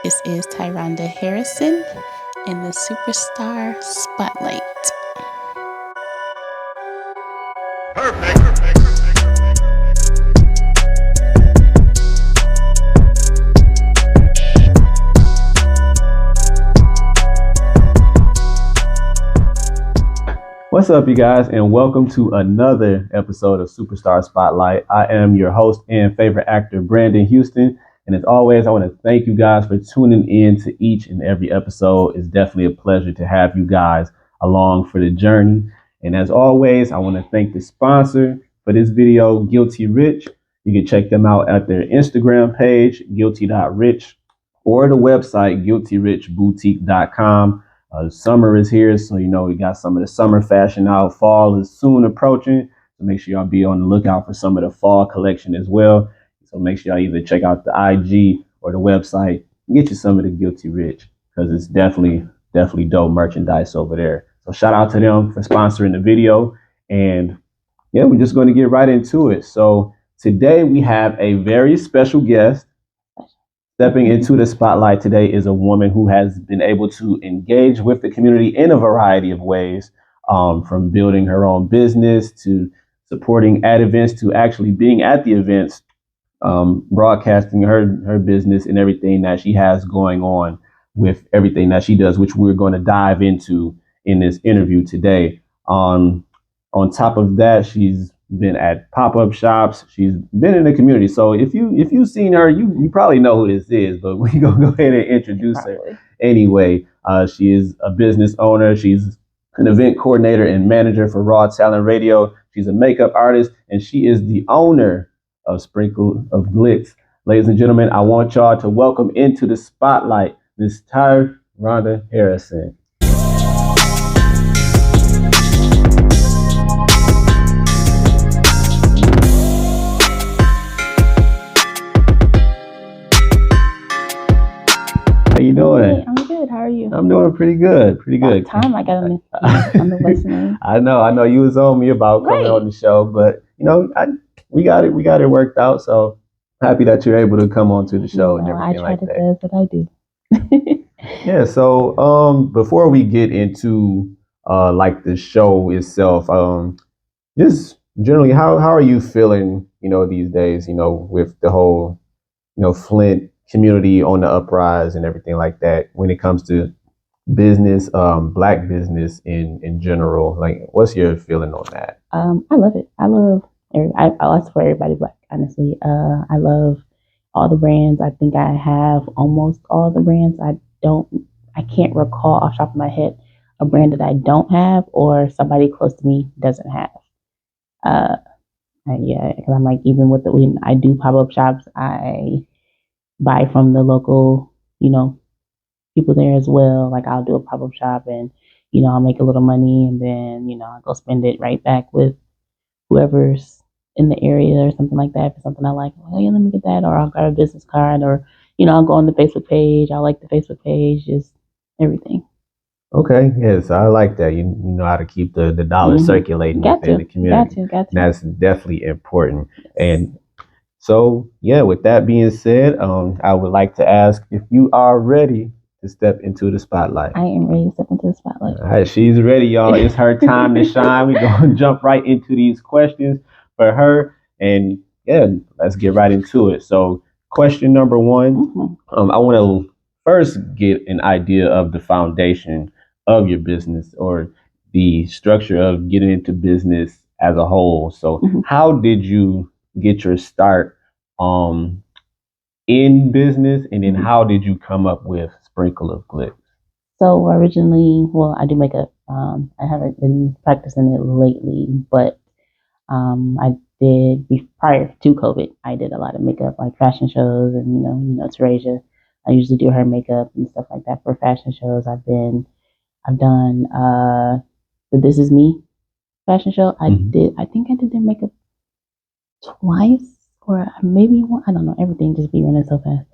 This is Tyronda Harrison in the Superstar Spotlight. Perfect. What's up, you guys, and welcome to another episode of Superstar Spotlight. I am your host and favorite actor, Brandon Houston. And as always, I want to thank you guys for tuning in to each and every episode. It's definitely a pleasure to have you guys along for the journey. And as always, I want to thank the sponsor for this video, Guilty Rich. You can check them out at their Instagram page, guilty.rich, or the website, guiltyrichboutique.com. Summer is here, so we got some of the summer fashion out. Fall is soon approaching, so make sure y'all be on the lookout for some of the fall collection as well. So make sure y'all either check out the IG or the website and get you some of the Guilty Rich, because it's definitely dope merchandise over there. So shout out to them for sponsoring the video. And yeah, we're just going to get right into it. So today we have a very special guest. Stepping into the spotlight today is a woman who has been able to engage with the community in a variety of ways, from building her own business to supporting at events to actually being at the events, broadcasting her business and everything that she has going on with everything that she does, which we're going to dive into in this interview today. On top of that, she's been at pop-up shops. She's been in the community. So if you've seen her, you probably know who this is, but we're going to go ahead and introduce her anyway. She is a business owner. She's an event coordinator and manager for Raw Talent Radio. She's a makeup artist, and she is the owner of Sprinkle of Glitz. Ladies and gentlemen, I want y'all to welcome into the spotlight Miss Tyronda Harrison. How you doing? I'm good. How are you? I'm doing pretty good. About time I got on the listening. I know you was on me about coming on the show, but we got it worked out. So happy that you're able to come on to the show and everything like that. I try to do what I do. Yeah. So before we get into like the show itself, just generally, how are you feeling? These days, with the whole Flint community on the uprise and everything like that when it comes to business, Black business in general. Like, what's your feeling on that? I love it. I support everybody Black, honestly. I love all the brands. I think I have almost all the brands. I can't recall off the top of my head a brand that I don't have or somebody close to me doesn't have. Yeah, because I'm like, even when I do pop-up shops, I buy from the local, people there as well. Like, I'll do a pop-up shop and, I'll make a little money and then, I'll go spend it right back with whoever's in the area or something like that. For something I like, oh yeah, let me get that. Or I'll grab a business card, or, I'll go on the Facebook page. I like the Facebook page, just everything. Okay, yes, I like that. You know how to keep the dollar circulating within the community. Got to. That's definitely important. Yes. And so, yeah, with that being said, I would like to ask if you are ready to step into the spotlight. I am ready to step into the spotlight. All right, she's ready, y'all. It's her time to shine. We're going to jump right into these questions for her. And yeah, let's get right into it. So question number one, I want to first get an idea of the foundation of your business, or the structure of getting into business as a whole. So how did you get your start in business, and then how did you come up with Sprinkle of Glitz? So originally, I do makeup. I haven't been practicing it lately, but I did prior to COVID. I did a lot of makeup, like fashion shows, and Tyronda. I usually do her makeup and stuff like that for fashion shows. I've done the This Is Me fashion show. I think I did their makeup twice, or maybe one. I don't know. Everything just be running so fast.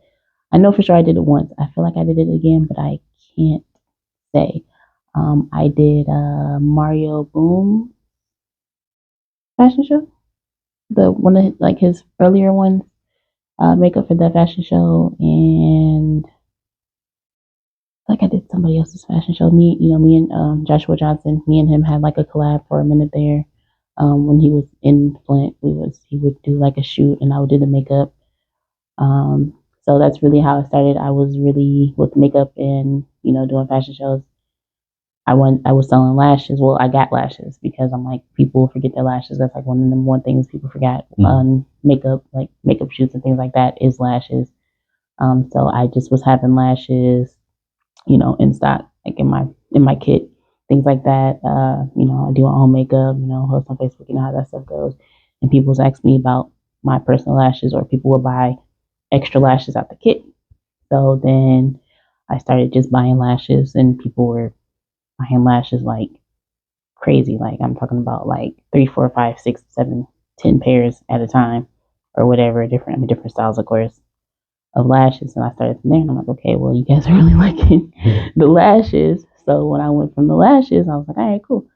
I know for sure I did it once. I feel like I did it again, but I can't say. I did Mario Boom fashion show, the one of his earlier ones, makeup for that fashion show, and like I did somebody else's fashion show. Me and Joshua Johnson, me and him had like a collab for a minute there. When he was in Flint, he would do like a shoot, and I would do the makeup. So that's really how it started. I was really with makeup and doing fashion shows. I was selling lashes. Well, I got lashes because I'm like people forget their lashes. That's like one of the number one things people forget on makeup, like makeup shoots and things like that, is lashes. So I just was having lashes, in stock, like in my kit, things like that. I do my own makeup, host on Facebook, how that stuff goes. And people's asked me about my personal lashes, or people will buy extra lashes out the kit. So then I started just buying lashes, and people were buying lashes like crazy. Like I'm talking about like 3, 4, 5, 6, 7, 10 pairs at a time, or whatever. Different styles, of course, of lashes. And I started from there, and I'm like, okay, well, you guys are really liking the lashes. So when I went from the lashes, I was like, all right, cool.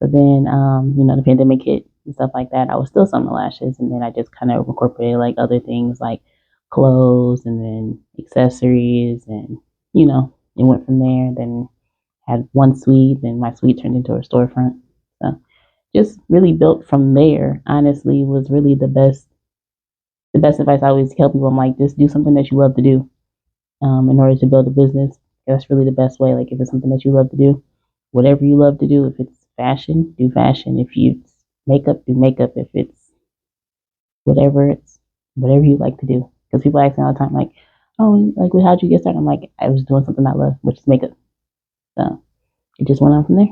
But then, the pandemic hit and stuff like that. I was still selling the lashes, and then I just kind of incorporated like other things like clothes and then accessories, and it went from there. Then had one suite, then my suite turned into a storefront. So just really built from there. Honestly, was really the best advice I always tell people. I'm like, just do something that you love to do, in order to build a business. That's really the best way. Like if it's something that you love to do, whatever you love to do. If it's fashion, do fashion. If it's makeup, do makeup. If it's whatever you like to do. Because people ask me all the time, like, oh, like, well, how'd you get started? I'm like, I was doing something I love, which is makeup. So it just went on from there.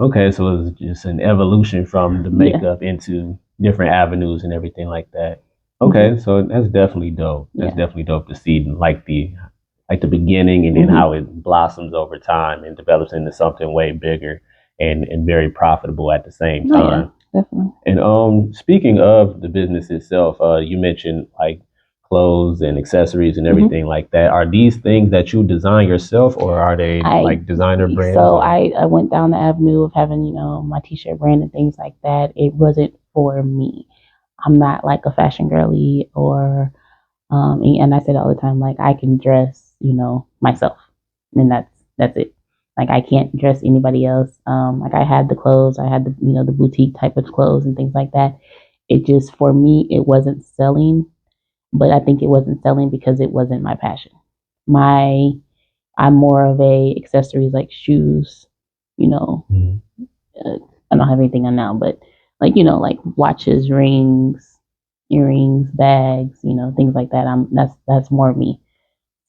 Okay, so it was just an evolution from the makeup into different avenues and everything like that. Okay, so that's definitely dope. That's definitely dope to see like the beginning, and then how it blossoms over time and develops into something way bigger and very profitable at the same time. Definitely. And speaking of the business itself, you mentioned like clothes and accessories and everything like that. Are these things that you design yourself, or are they like designer brands? So I went down the avenue of having, my t-shirt brand and things like that. It wasn't for me. I'm not like a fashion girly, or and I said all the time, like I can dress, myself, and that's it. Like I can't dress anybody else. Like I had the clothes, I had the boutique type of clothes and things like that. It just, for me, it wasn't selling, but I think it wasn't selling because it wasn't my passion. My I'm more of a accessories, like shoes, you know. I don't have anything on now, but like like watches, rings, earrings, bags, things like that. That's more me.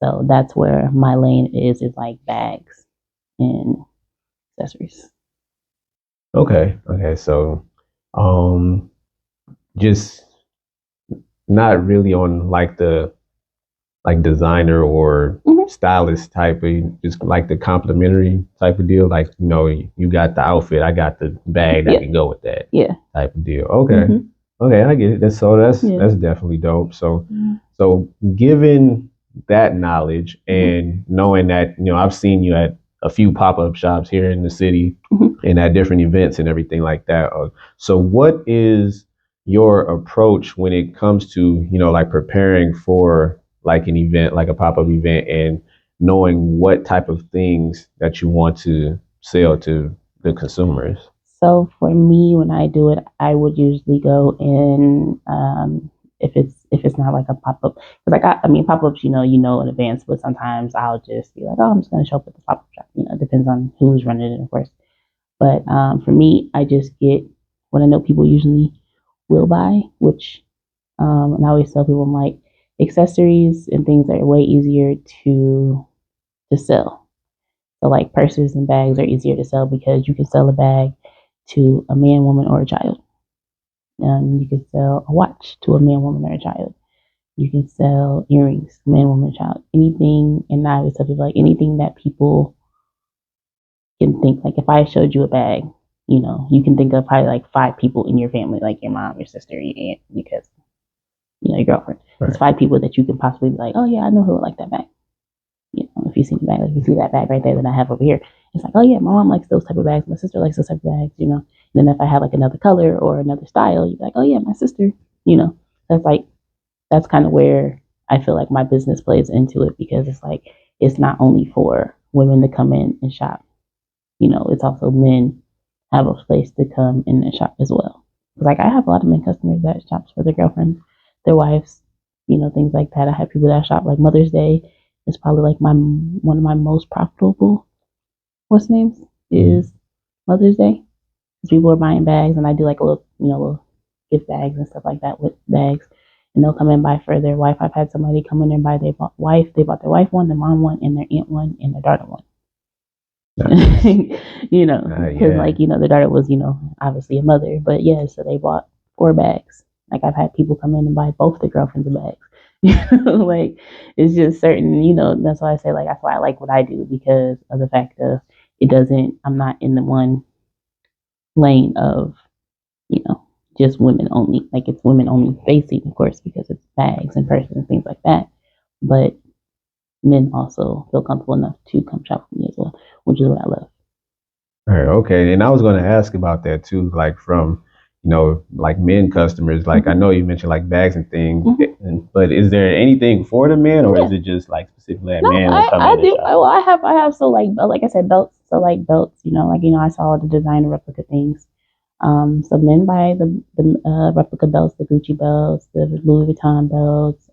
So that's where my lane is like bags and accessories. Okay, so um, just not really on like the like designer or stylist type of, just like the complimentary type of deal. Like, you got the outfit, I got the bag that can go with that type of deal. Okay. Okay, I get it. That's definitely dope. So given that knowledge and knowing that, I've seen you at a few pop-up shops here in the city and at different events and everything like that. So what is your approach when it comes to, like preparing for like an event, like a pop-up event, and knowing what type of things that you want to sell to the consumers? So for me, when I do it, I would usually go in, if it's not like a pop up, because pop ups, in advance, but sometimes I'll just be like, oh, I'm just gonna show up at the pop up shop. It depends on who's running it, of course. But for me, I just get what I know people usually will buy, which and I always tell people, I'm like, accessories and things are way easier to sell. So like purses and bags are easier to sell because you can sell a bag to a man, woman, or a child. You can sell a watch to a man, woman, or a child. You can sell earrings, man, woman, child, anything. And I always tell people, like, anything that people can think. Like if I showed you a bag, you can think of probably like 5 people in your family, like your mom, your sister, your aunt, because your girlfriend. Right. It's 5 people that you can possibly be like, oh yeah, I know who would like that bag. If you see the bag, like you see that bag right there that I have over here, it's like, oh yeah, my mom likes those type of bags, my sister likes those type of bags, And then if I have like another color or another style, you're like, oh yeah, my sister, That's like, that's kind of where I feel like my business plays into it, because it's like, it's not only for women to come in and shop. It's also men have a place to come in and shop as well. Like I have a lot of men customers that shops for their girlfriends, their wives, things like that. I have people that shop like Mother's Day is probably like my one of my most profitable names is Mother's Day. Because people are buying bags and I do like a little little gift bags and stuff like that with bags. And they'll come in and buy for their wife. I've had somebody come in and buy their wife. They bought their wife one, their mom one, and their aunt one, and their daughter one. Nice. Because like the daughter was obviously a mother, but yeah, so they bought 4 bags. Like I've had people come in and buy both their girlfriends bags. Like it's just certain, that's why I say like that's why I like what I do because of the fact of I'm not in the one lane of just women only. Like it's women only facing, of course, because it's bags and purses and things like that. But men also feel comfortable enough to come shop with me as well, which is what I love. All right, okay. And I was going to ask about that too, like from, like men customers. Like I know you mentioned like bags and things, but is there anything for the men, or is it just like specifically that men will come in and do. shop? Well, I have so like I said belts. So like belts, I saw the designer replica things. So men buy the replica belts, the Gucci belts, the Louis Vuitton belts,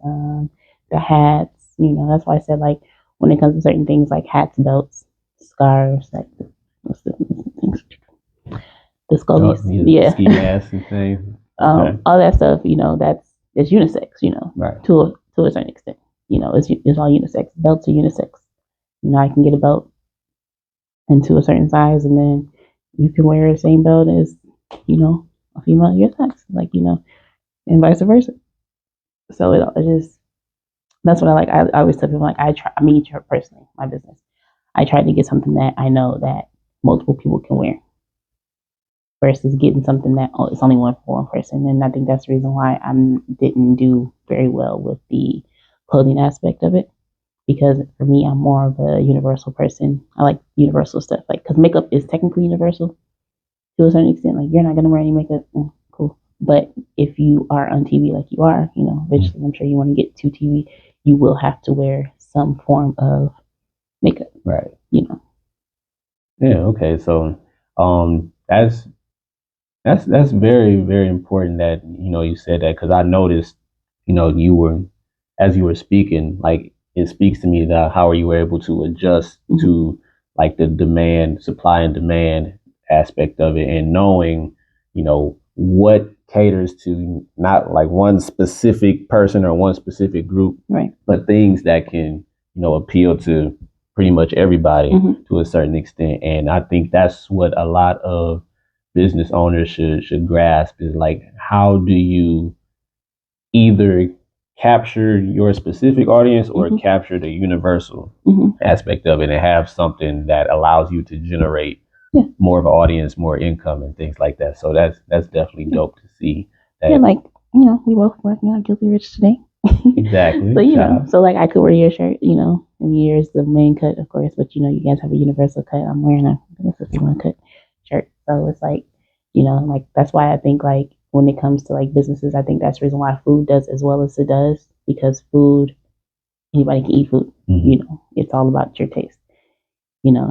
the hats. That's why I said like when it comes to certain things like hats, belts, scarves, like what's the things? The scullies, ski masks and things. Okay. All that stuff. It's unisex. Right. To a certain extent. It's all unisex. Belts are unisex. I can get a belt into a certain size, and then you can wear the same belt as a female your size, like and vice versa. So it just that's what I like. I always tell people like I try. I mean, personally, my business. I try to get something that I know that multiple people can wear, versus getting something that it's only one for one person. And I think that's the reason why I didn't do very well with the clothing aspect of it. Because for me, I'm more of a universal person. I like universal stuff, like because makeup is technically universal to a certain extent. Like you're not gonna wear any makeup, cool. But if you are on TV, like you are, eventually, I'm sure you want to get to TV, you will have to wear some form of makeup, right? Yeah. Okay. So, that's very, very important that you said that because I noticed you were as you were speaking, like it speaks to me that how you were able to adjust to like the supply and demand aspect of it, and knowing what caters to not like one specific person or one specific group, right? But things that can appeal to pretty much everybody to a certain extent. And I think that's what a lot of business owners should grasp is like how do you either capture your specific audience or capture the universal aspect of it and have something that allows you to generate more of an audience, more income and things like that. So that's definitely dope to see that. Yeah, like we both working on Guilty Rich today. Exactly. So so like I could wear your shirt, and yours the main cut, of course, but you guys have a universal cut. I'm wearing a 51 cut shirt. So it's like, like that's why I think like when it comes to like businesses, I think that's the reason why food does as well as it does, because food, anybody can eat food. It's all about your taste.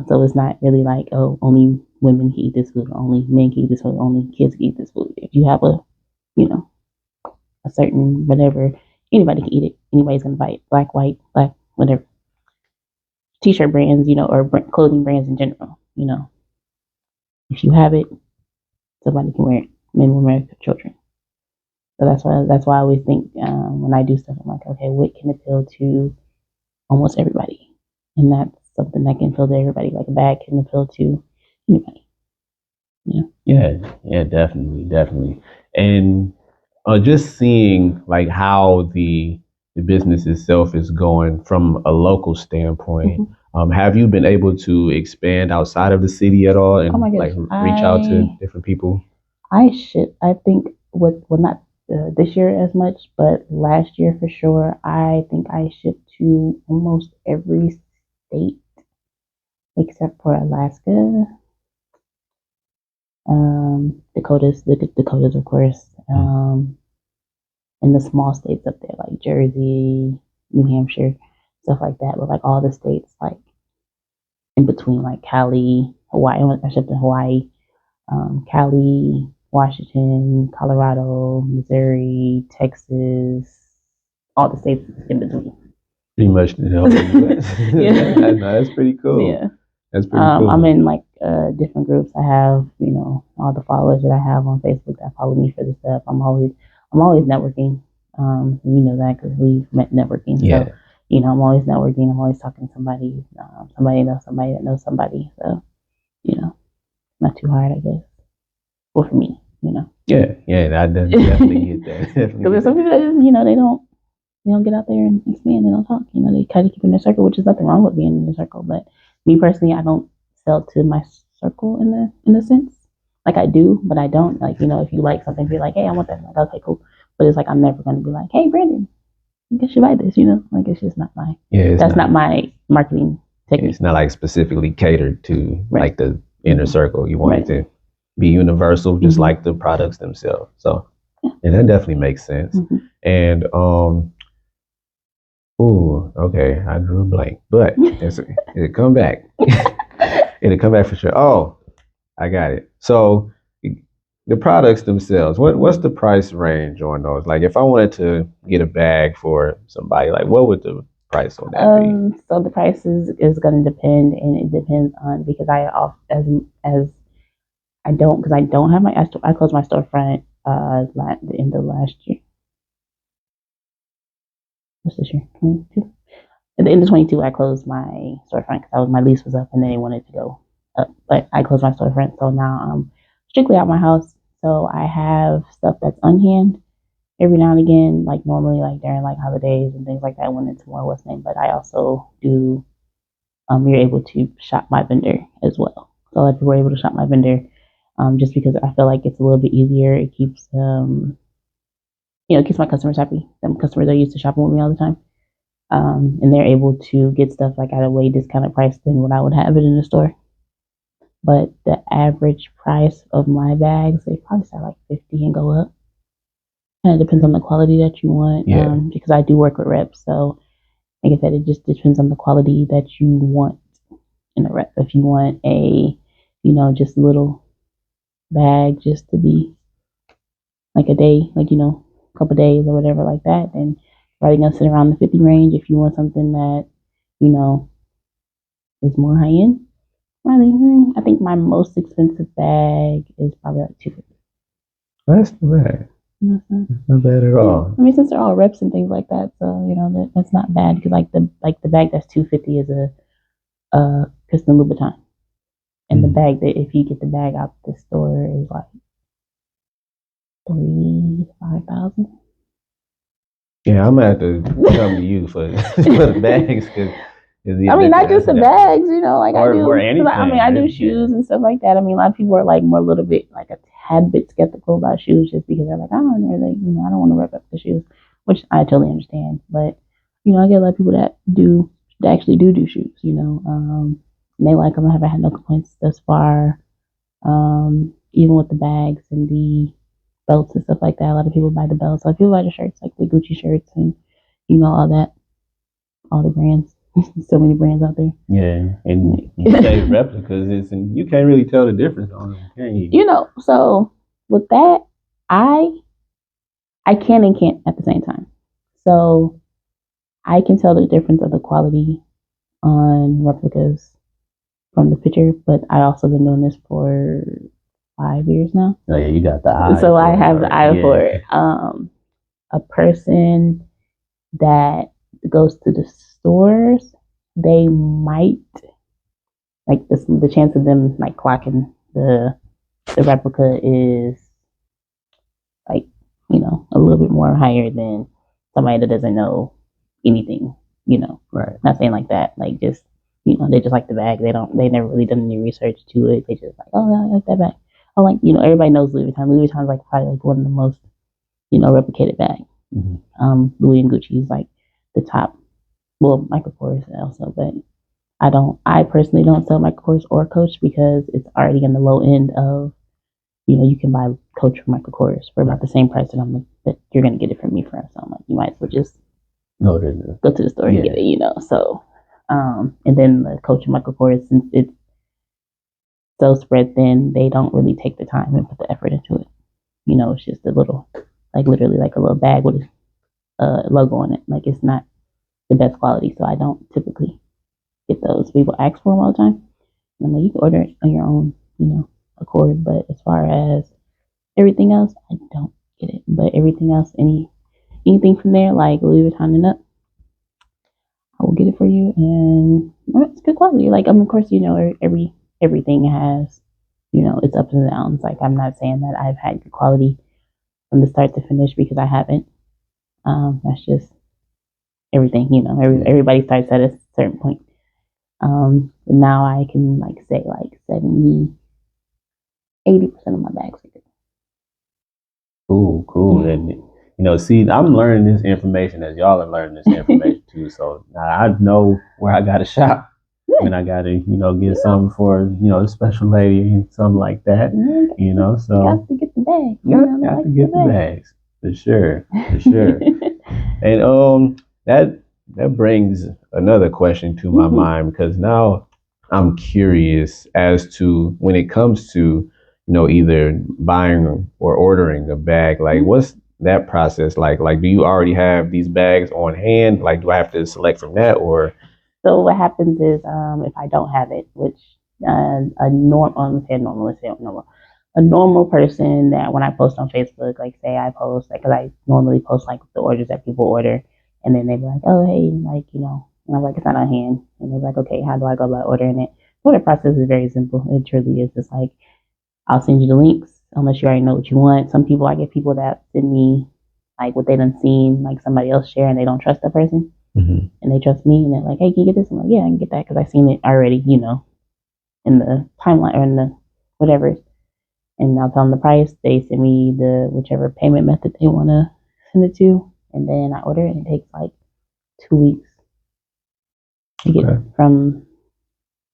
So it's not really like, oh, only women can eat this food, or only men can eat this food, or only kids can eat this food. If you have a certain whatever, anybody can eat it. Anybody's gonna buy it. Black, white, black, whatever. T-shirt brands, or clothing brands in general. If you have it, somebody can wear it. Men, women, children. So that's why I always think when I do stuff, I'm like, okay, what can appeal to almost everybody, and that's something that can appeal to everybody. Like a bag can appeal to anybody. Yeah, definitely. And just seeing like how the business itself is going from a local standpoint. Have you been able to expand outside of the city at all and like reach out to different people? I think not this year as much, but last year for sure. I think I shipped to almost every state except for Alaska, the Dakotas, of course, and the small states up there like Jersey, New Hampshire, stuff like that. But like all the states, like in between like Cali, Hawaii. I shipped in Hawaii, Cali, Washington, Colorado, Missouri, Texas, all the states in between. Pretty much the whole US. Yeah. That's pretty cool. Yeah. That's pretty cool. I'm in like different groups. I have, all the followers that I have on Facebook that follow me for this stuff. I'm always networking. You know that because we've met networking. Yeah. So, I'm always networking. I'm always talking to somebody. Somebody knows somebody that knows somebody. So, not too hard, I guess. Well, for me, Yeah, I definitely get that. Because there's some people that just, they don't get out there and expand. They don't talk. They kind of keep in their circle, which is nothing wrong with being in their circle. But me personally, I don't sell to my circle in a sense. Like I do, but I don't. Like if you like something, if you're like, hey, I want that. I'm like, okay, cool. But it's like I'm never gonna be like, hey, Brandon, I guess you buy this. Like it's just not my. Yeah, that's not my marketing technique. It's not like specifically catered to like the inner circle. You want it to be universal, just like the products themselves. So, and that definitely makes sense. And ooh, okay, I drew a blank, but it'll come back. It'll come back for sure. Oh, I got it. So the products themselves, what's the price range on those? Like if I wanted to get a bag for somebody, like what would the price on that be? So the price is going to depend, and it depends on because I don't have I closed my storefront the end of last year. What's this year? 22. At the end of 22, I closed my storefront because my lease was up and they wanted to go up. But I closed my storefront, so now I'm strictly out my house. So I have stuff that's on hand every now and again, like normally, like during like holidays and things like that when it's more what's name. But I also do. You're able to shop my vendor as well. So like we're able to shop my vendor, just because I feel like it's a little bit easier. It keeps it keeps my customers happy. Them customers are used to shopping with me all the time. And they're able to get stuff like at a way discounted price than what I would have it in the store. But the average price of my bags, they probably start like 50 and go up. And it depends on the quality that you want. Because I do work with reps, so like I said, it just depends on the quality that you want in a rep. If you want a, just a little bag just to be like a day, like a couple days or whatever like that, then probably gonna sit around the 50 range. If you want something that, is more high end, probably, I think my most expensive bag is probably like $250. That's not bad. Not bad at all. I mean, since they're all reps and things like that, so that's not bad because like the bag that's $250 is a Piston Louboutin, and the bag that if you get the bag out the store is like $3,000-5,000. Yeah, I'm gonna have to come to you for the bags because. I mean, not just the bags, like or, I do. Or anything. I do shoes and stuff like that. I mean, a lot of people are like more a little bit like a tad bit skeptical about shoes just because they're like, I don't really, I don't want to rip up the shoes, which I totally understand. But I get a lot of people that actually do shoes, and they like them. I haven't had no complaints thus far. Even with the bags and the belts and stuff like that, a lot of people buy the belts. A lot of people buy the shirts, like the Gucci shirts and all that, all the brands. So many brands out there. Yeah, and you say replicas, and you can't really tell the difference on them, can you? So with that, I can and can't at the same time. So I can tell the difference of the quality on replicas from the picture, but I also been doing this for 5 years now. Oh yeah, you got the eye. So I have the eye for it. A person that goes to the stores, they might like this. The chance of them like clocking the replica is like a little bit more higher than somebody that doesn't know anything. Right? Not saying like that. Like just they just like the bag. They never really done any research to it. They just like, oh, I like that bag. Oh, like everybody knows Louis Vuitton. Louis Vuitton's like probably like one of the most replicated bags. Louis and Gucci is like the top. Well, Michael Kors also, but I personally don't sell Michael Kors or Coach because it's already in the low end of, you can buy Coach from Michael Kors for about the same price that you're going to get it from me for. So I'm like, you might as well just go to the store and get it, So And then the Coach Michael Kors, since it's so spread thin, they don't really take the time and put the effort into it. It's just a little, like literally like a little bag with a logo on it. Like it's not the best quality, so I don't typically get those. People ask for them all the time. And I'm like, you can order it on your own, accord. But as far as everything else, I don't get it. But everything else, anything from there, like Louis Vuitton and up, I will get it for you, and it's good quality. Like, of course, everything has, its ups and downs. Like, I'm not saying that I've had good quality from the start to finish because I haven't. That's just everything. Everybody starts at a certain point. But now I can say 70, 80% of my bags are good. Cool. And see, I'm learning this information as y'all are learning this information too. So now I know where I gotta shop when I gotta, get something for, a special lady and something like that. So you have to get the bag. You have to get the bags for sure. And that brings another question to my mind, because now I'm curious as to when it comes to either buying or ordering a bag, like what's that process like? Like, do you already have these bags on hand? Like, do I have to select from that, or? So what happens is, if I don't have it, which a normal person that when I post on Facebook, like say I post, because I normally post like the orders that people order, and then they be like, oh hey, and I'm like, it's not on hand, and they're like, okay, how do I go about ordering it? The order process is very simple. It truly is. Just like, I'll send you the links unless you already know what you want. Some people, I get people that send me like what they done seen, like somebody else share, and they don't trust the person. Mm-hmm. And they trust me, and they're like, hey, can you get this? I'm like, yeah, I can get that because I seen it already, in the timeline or in the whatever. And I'll tell them the price. They send me the whichever payment method they want to send it to, and then I order it. And it takes like 2 weeks to get from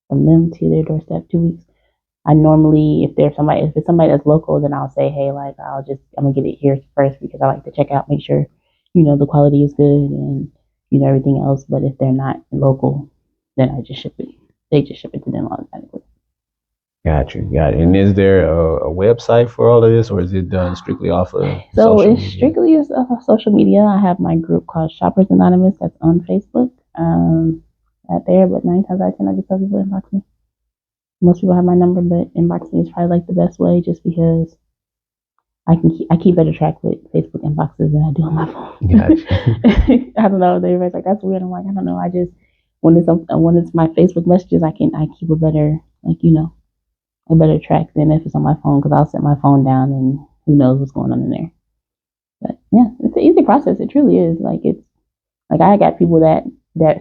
them to their doorstep. 2 weeks. I normally, if it's somebody that's local, then I'll say, hey, like I'm gonna get it here first because I like to check out, make sure, the quality is good and everything else. But if they're not local, then I just ship it. They just ship it to them automatically. Got it. And is there a website for all of this, or is it done strictly off of So social it's media? strictly off of social media. I have my group called Shoppers Anonymous that's on Facebook. Out there, but 9 times out of 10, I just tell people to inbox me. Most people have my number, but inbox me is probably like the best way, just because I keep better track with Facebook inboxes than I do on my phone. Gotcha. I don't know. Everybody's like, that's weird. I'm like, I don't know. I just when it's my Facebook messages, I keep a better a better track than if it's on my phone, because I'll set my phone down and who knows what's going on in there. But yeah, it's an easy process. It truly is. Like, it's like I got people that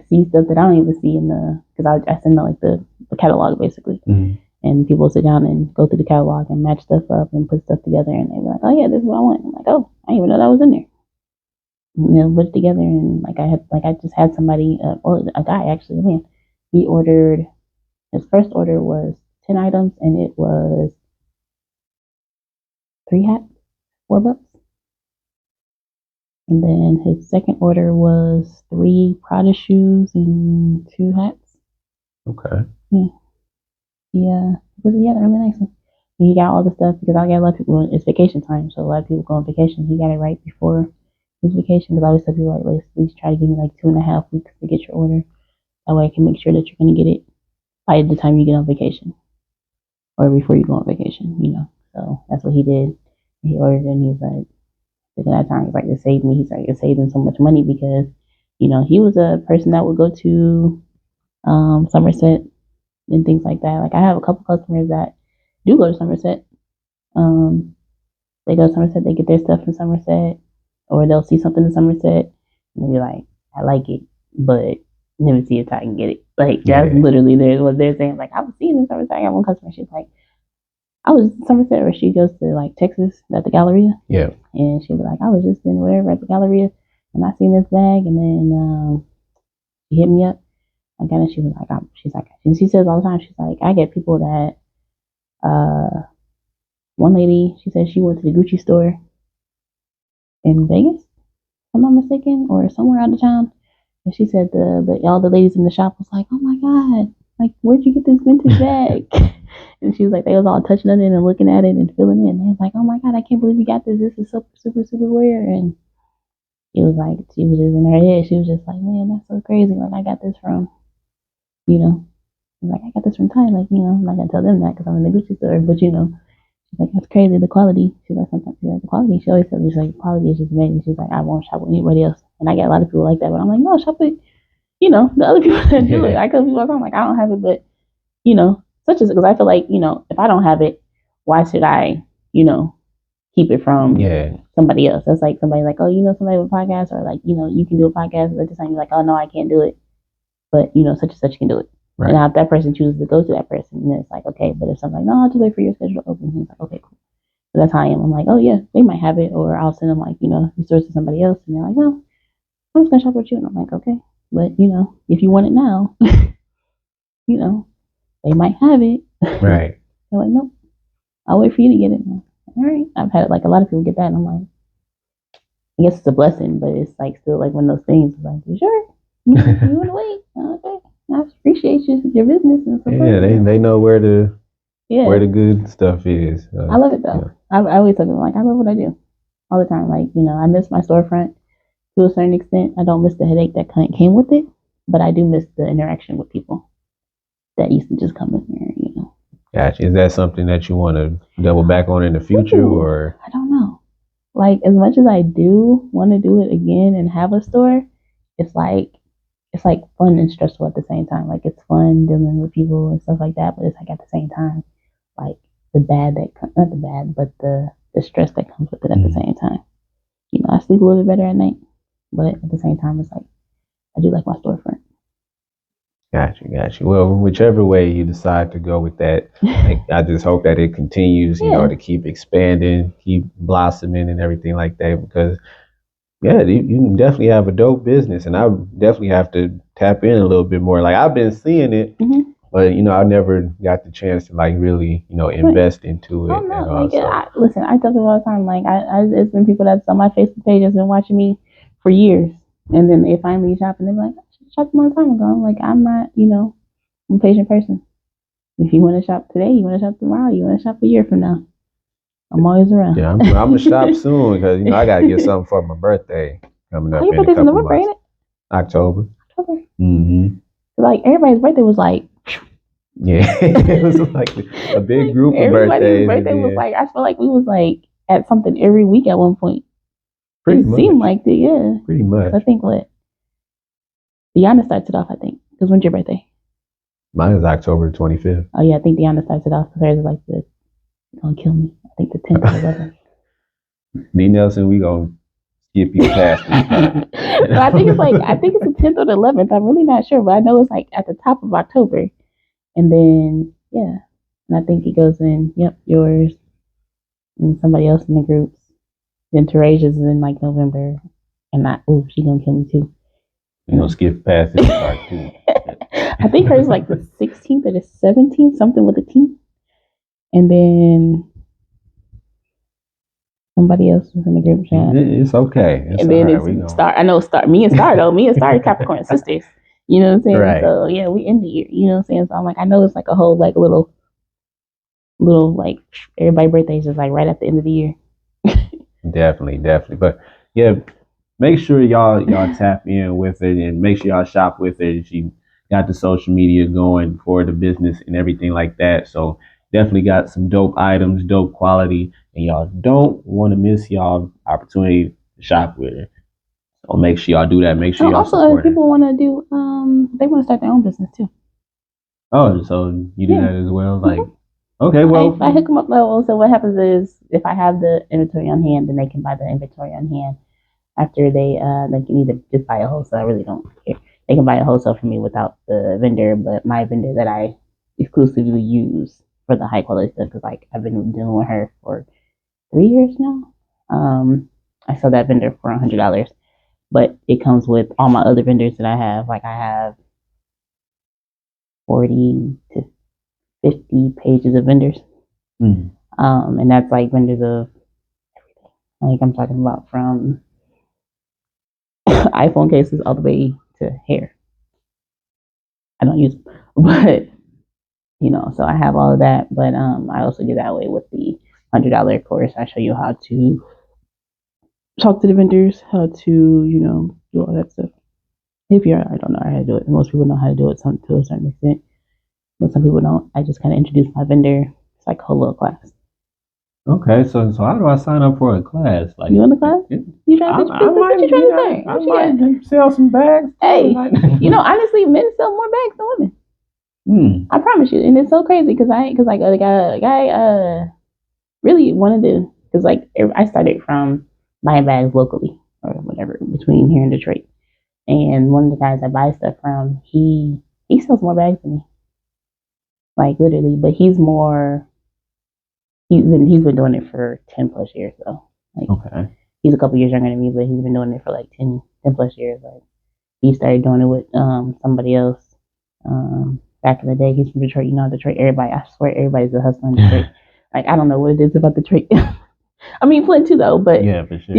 see stuff that I don't even see in the, because I send out like the catalog basically. Mm-hmm. And people sit down and go through the catalog and match stuff up and put stuff together, and they be like, oh yeah, this is what I want. I'm like, oh, I didn't even know that was in there. Put it together, and I just had somebody, a guy actually, man, he ordered, his first order was 10 items, and it was 3 hats, $4. And then his second order was 3 Prada shoes and 2 hats. Okay. Yeah. Yeah, they're really nice. And he got all the stuff because I got a lot of people. It's vacation time, so a lot of people go on vacation. He got it right before his vacation, because I always tell people, like, let's at least try to give me like 2.5 weeks to get your order. That way I can make sure that you're gonna get it by the time you get on vacation or before you go on vacation. So that's what he did. He ordered it, and he's like, at that time, he's like, it saved me. He's like, it saved him so much money because, he was a person that would go to Somerset and things like that. Like, I have a couple customers that do go to Somerset. They go to Somerset, they get their stuff from Somerset, or they'll see something in Somerset, and they'll be like, I like it, but let me see if I can get it. Like, that's literally what they're saying. Like, I was seeing in Somerset. I got one customer, she's like, I was in Somerset, or she goes to like Texas at the Galleria. Yeah. And she'll be like, I was just in whatever at the Galleria, and I seen this bag, and then she hit me up. Again, and she was like, and she says all the time, she's like, I get people that, one lady, she said she went to the Gucci store in Vegas, if I'm not mistaken, or somewhere out of town, And she said all the ladies in the shop was like, "Oh my god, like where'd you get this vintage bag?" And she was like, they was all touching on it and looking at it and feeling it. And they was like, "Oh my god, I can't believe you got this. This is so super super rare." And it was like she was just in her head. She was just like, "Man, that's so crazy. Like I got this from, you know, like I got this from Thailand. Like I'm not gonna tell them that because I'm in the Gucci store, but she's like, that's crazy. The quality." She's like, sometimes she's like, the quality. She always tells me, she's like, quality is just amazing. She's like, I won't shop with anybody else. And I get a lot of people like that, but I'm like, no, shop with, the other people that do it. I tell people, I'm like, I don't have it, but such as because I feel like, if I don't have it, why should I, keep it from somebody else? That's like somebody like, oh, somebody with a podcast, or like, you can do a podcast. At the time, you're like, oh no, I can't do it, but such and such can do it. Right. And now if that person chooses to go to that person, then it's like, okay. But if something's like, no, I'll just wait for your schedule to open. It's like, okay, cool. So that's how I am. I'm like, oh yeah, they might have it, or I'll send them like, resources to somebody else, and they're like, no, I'm just gonna shop with you. And I'm like, okay, but if you want it now, they might have it. Right. They're like, nope, I'll wait for you to get it. All right. I've had like a lot of people get that, and I'm like, I guess it's a blessing, but it's like still like one of those things. Like, you sure? You want to wait? Okay. I appreciate your business and support. Yeah, they know where the good stuff is. I love it though. Yeah. I always tell them like I love what I do all the time. Like I miss my storefront to a certain extent. I don't miss the headache that came with it, but I do miss the interaction with people that used to just come in there. Gotcha. Is that something that you want to double back on in the future, or? I don't know. Like as much as I do want to do it again and have a store, it's like fun and stressful at the same time. Like it's fun dealing with people and stuff like that, but it's like at the same time, like the bad not the bad, but the stress that comes with it at the same time. I sleep a little bit better at night, but at the same time, it's like I do like my storefront. Gotcha. Well, whichever way you decide to go with that, I just hope that it continues, to keep expanding, keep blossoming and everything like that, because you can definitely have a dope business, and I definitely have to tap in a little bit more. Like I've been seeing it, but I never got the chance to like really, invest into it. Listen, I tell people all the time, like it's been people that's on my Facebook page has been watching me for years, and then they finally shop and they're like, shop a long time ago. I'm like, I'm not, I'm a patient person. If you want to shop today, you want to shop tomorrow, you want to shop a year from now, I'm always around. Yeah, I'm gonna shop soon because I gotta get something for my birthday coming up. Your birthday's in November, ain't it? October. Mm-hmm. Like everybody's birthday was like. Yeah, it was like a big group of birthdays. Everybody's birthday was like, I feel like we was like at something every week at one point. Pretty much. Seemed like it, yeah. Pretty much. I think Deanna starts it off, I think. Because when's your birthday? Mine is October 25th. Oh, yeah, I think Deanna starts it off. Because hers is like gonna kill me. I think the 10th or 11th. D. Nelson, we gonna skip you past it. But I think it's the 10th or the 11th. I'm really not sure, but I know it's like at the top of October. And then, yeah. And I think it goes in, yours and somebody else in the groups. Then Teresia's is in like November. And she gonna kill me too. You know, skip past this part too. I think hers like the 16th or the 17th, something with a T. And then somebody else was in the group chat. It's okay. And then it's Star. I know Star. Me and Star though. Me and Star are Capricorn sisters. You know what I'm saying? Right. So yeah, we end the year. You know what I'm saying? So I'm like, I know it's like a whole like little like everybody's birthday is just like right at the end of the year. Definitely. But yeah, make sure y'all tap in with it, and make sure y'all shop with it. She got the social media going for the business and everything like that. So definitely got some dope items, dope quality, and y'all don't want to miss y'all opportunity to shop with her. So make sure y'all do that. Make sure y'all also support other people want to do they want to start their own business too. Oh, so you do that as well? Like, okay, well, if I hook them up, so what happens is if I have the inventory on hand, then they can buy the inventory on hand. After they can either just buy a wholesale. I really don't care. They can buy a wholesale from me without the vendor, but my vendor that I exclusively use for the high quality stuff, because like I've been dealing with her for 3 years now. I sell that vendor for $100, but it comes with all my other vendors that I have. Like I have 40 to 50 pages of vendors, and that's like vendors of everything. Like I'm talking about from iPhone cases all the way to hair. I don't use them, but so I have all of that. But I also get that way with the $100 course. I show you how to talk to the vendors, how to do all that stuff. If you're, I don't know how to do it. Most people know how to do it to a certain extent, but some people don't. I just kind of introduce my vendor. It's like a whole little class. Okay, so how do I sign up for a class? Like, you want the class? You trying to what you trying to say? I might sell some bags. Hey, honestly, men sell more bags than women. I promise you, and it's so crazy because like a guy really wanted to, because like I started from buying bags locally or whatever between here and Detroit, and one of the guys I buy stuff from, he sells more bags than me, like literally, but he's been doing it for 10 plus years though. Like, okay, he's a couple years younger than me, but he's been doing it for like 10 plus years. Like, he started doing it with somebody else back in the day. He's from Detroit. Detroit, everybody, I swear everybody's a hustler in Detroit. Like, I don't know what it is about Detroit. I mean, Flint too though, but yeah, for sure.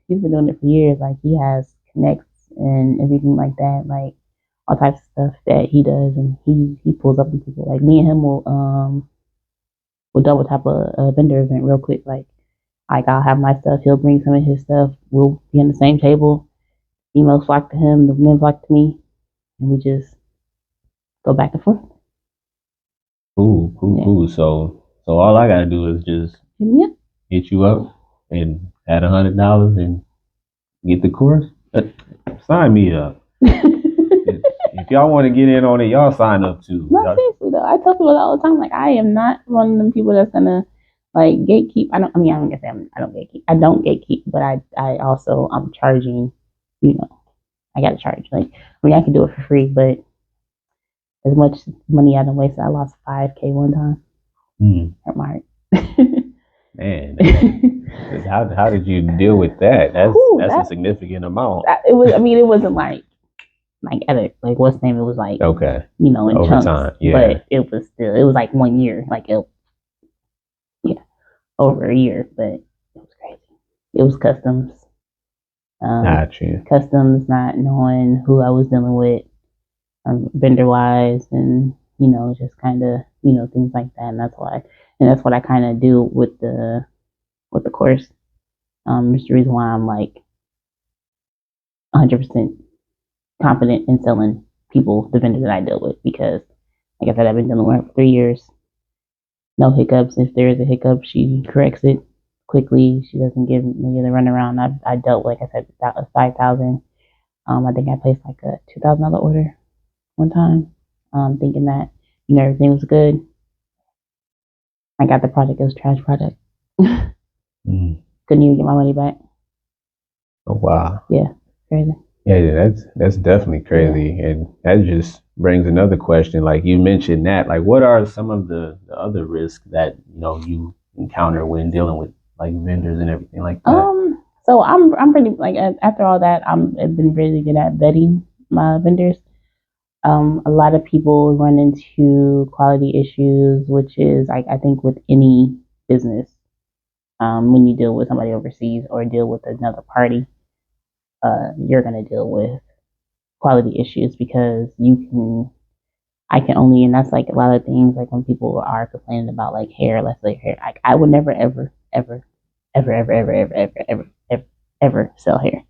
He's been doing it for years. Like, he has connects and everything like that, like all types of stuff that he does, and he pulls up and people. Like, me and him will double tap a vendor event real quick. Like I'll have my stuff, he'll bring some of his stuff, we'll be on the same table, emails flock to him, the men flock to me, and we just go back and forth. Cool. So all I gotta do is just hit you up and add $100 and get the course. Sign me up. If y'all want to get in on it, y'all sign up too. No, seriously though, I tell people all the time, like, I am not one of them people that's gonna like gatekeep. I'm gonna say I don't gatekeep. I don't gatekeep, but I also I'm charging. I gotta charge. Like, I can do it for free, but as much money I done wasted, I lost $5K one time. Hurt my heart. Man, how did you deal with that? That's a significant amount. It wasn't like at a, like, what's the name? It was like, okay, in over chunks, time, yeah. But it was like 1 year, like over a year, but it was crazy. It was customs. Gotcha. Customs not knowing who I was dealing with, vendor wise, and just kind of things like that, and that's what I kind of do with the course. It's the reason why I'm like 100% confident in selling people the vendor that I deal with, because like I said, I've been dealing with her for 3 years. No hiccups. If there is a hiccup, she corrects it quickly. She doesn't give me the runaround. I dealt with, like I said, that was 5,000. I think I placed like a $2,000 order one time, thinking that everything was good. I got the product. It was a trash product. Couldn't even get my money back. Oh wow. Yeah, crazy. Yeah, that's definitely crazy, and that just brings another question. Like, you mentioned that, like, what are some of the other risks that you encounter when dealing with like vendors and everything like that? So I'm pretty, like, after all that, I've been really good at vetting my vendors. A lot of people run into quality issues, which is, like, I think with any business, when you deal with somebody overseas or deal with another party, you're going to deal with quality issues, because I can only, and that's like a lot of things, like when people are complaining about like hair, let's say hair, like, I would never, ever, ever, ever, ever, ever, ever, ever, ever, ever, ever sell hair.